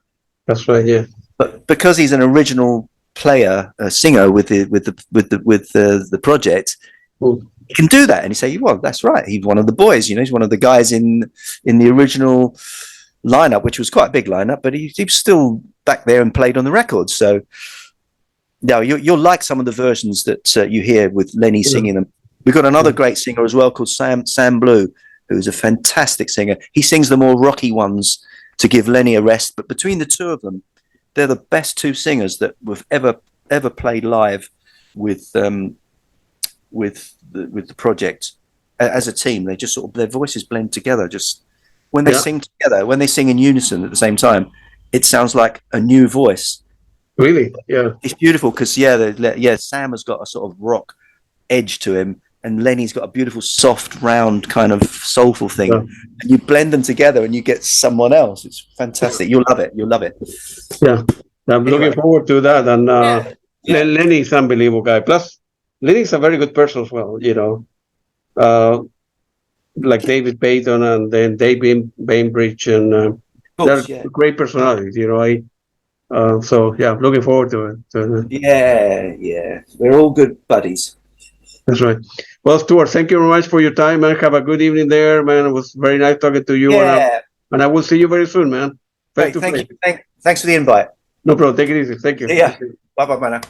That's right. Yeah. But because he's an original player, a singer with the project, he can do that. And you say, well, that's right. He's one of the boys. He's one of the guys in the original lineup, which was quite a big lineup. But he was still back there and played on the records. So. No, you'll like some of the versions that you hear with Lenny singing them. We've got another great singer as well called Sam Blue, who's a fantastic singer. He sings the more rocky ones to give Lenny a rest. But between the two of them, they're the best two singers that we've ever played live with the project as a team. They just sort of their voices blend together. Just when they sing together, when they sing in unison at the same time, it sounds like a new voice. Really? Yeah. It's beautiful because Sam has got a sort of rock edge to him, and Lenny's got a beautiful, soft, round kind of soulful thing. Yeah. And you blend them together, and you get someone else. It's fantastic. You'll love it. Yeah, I'm looking forward to that. And Lenny's an unbelievable guy. Plus, Lenny's a very good person as well. Like David Payton and then Dave Bainbridge, and they're great personalities. Looking forward to it. Yeah. We're all good buddies. That's right. Well, Stuart, thank you very much for your time, man. Have a good evening there, man. It was very nice talking to you. Yeah. And I will see you very soon, man. Great, thank you. Thanks for the invite. No problem. Take it easy. Thank you. Yeah. Bye, now.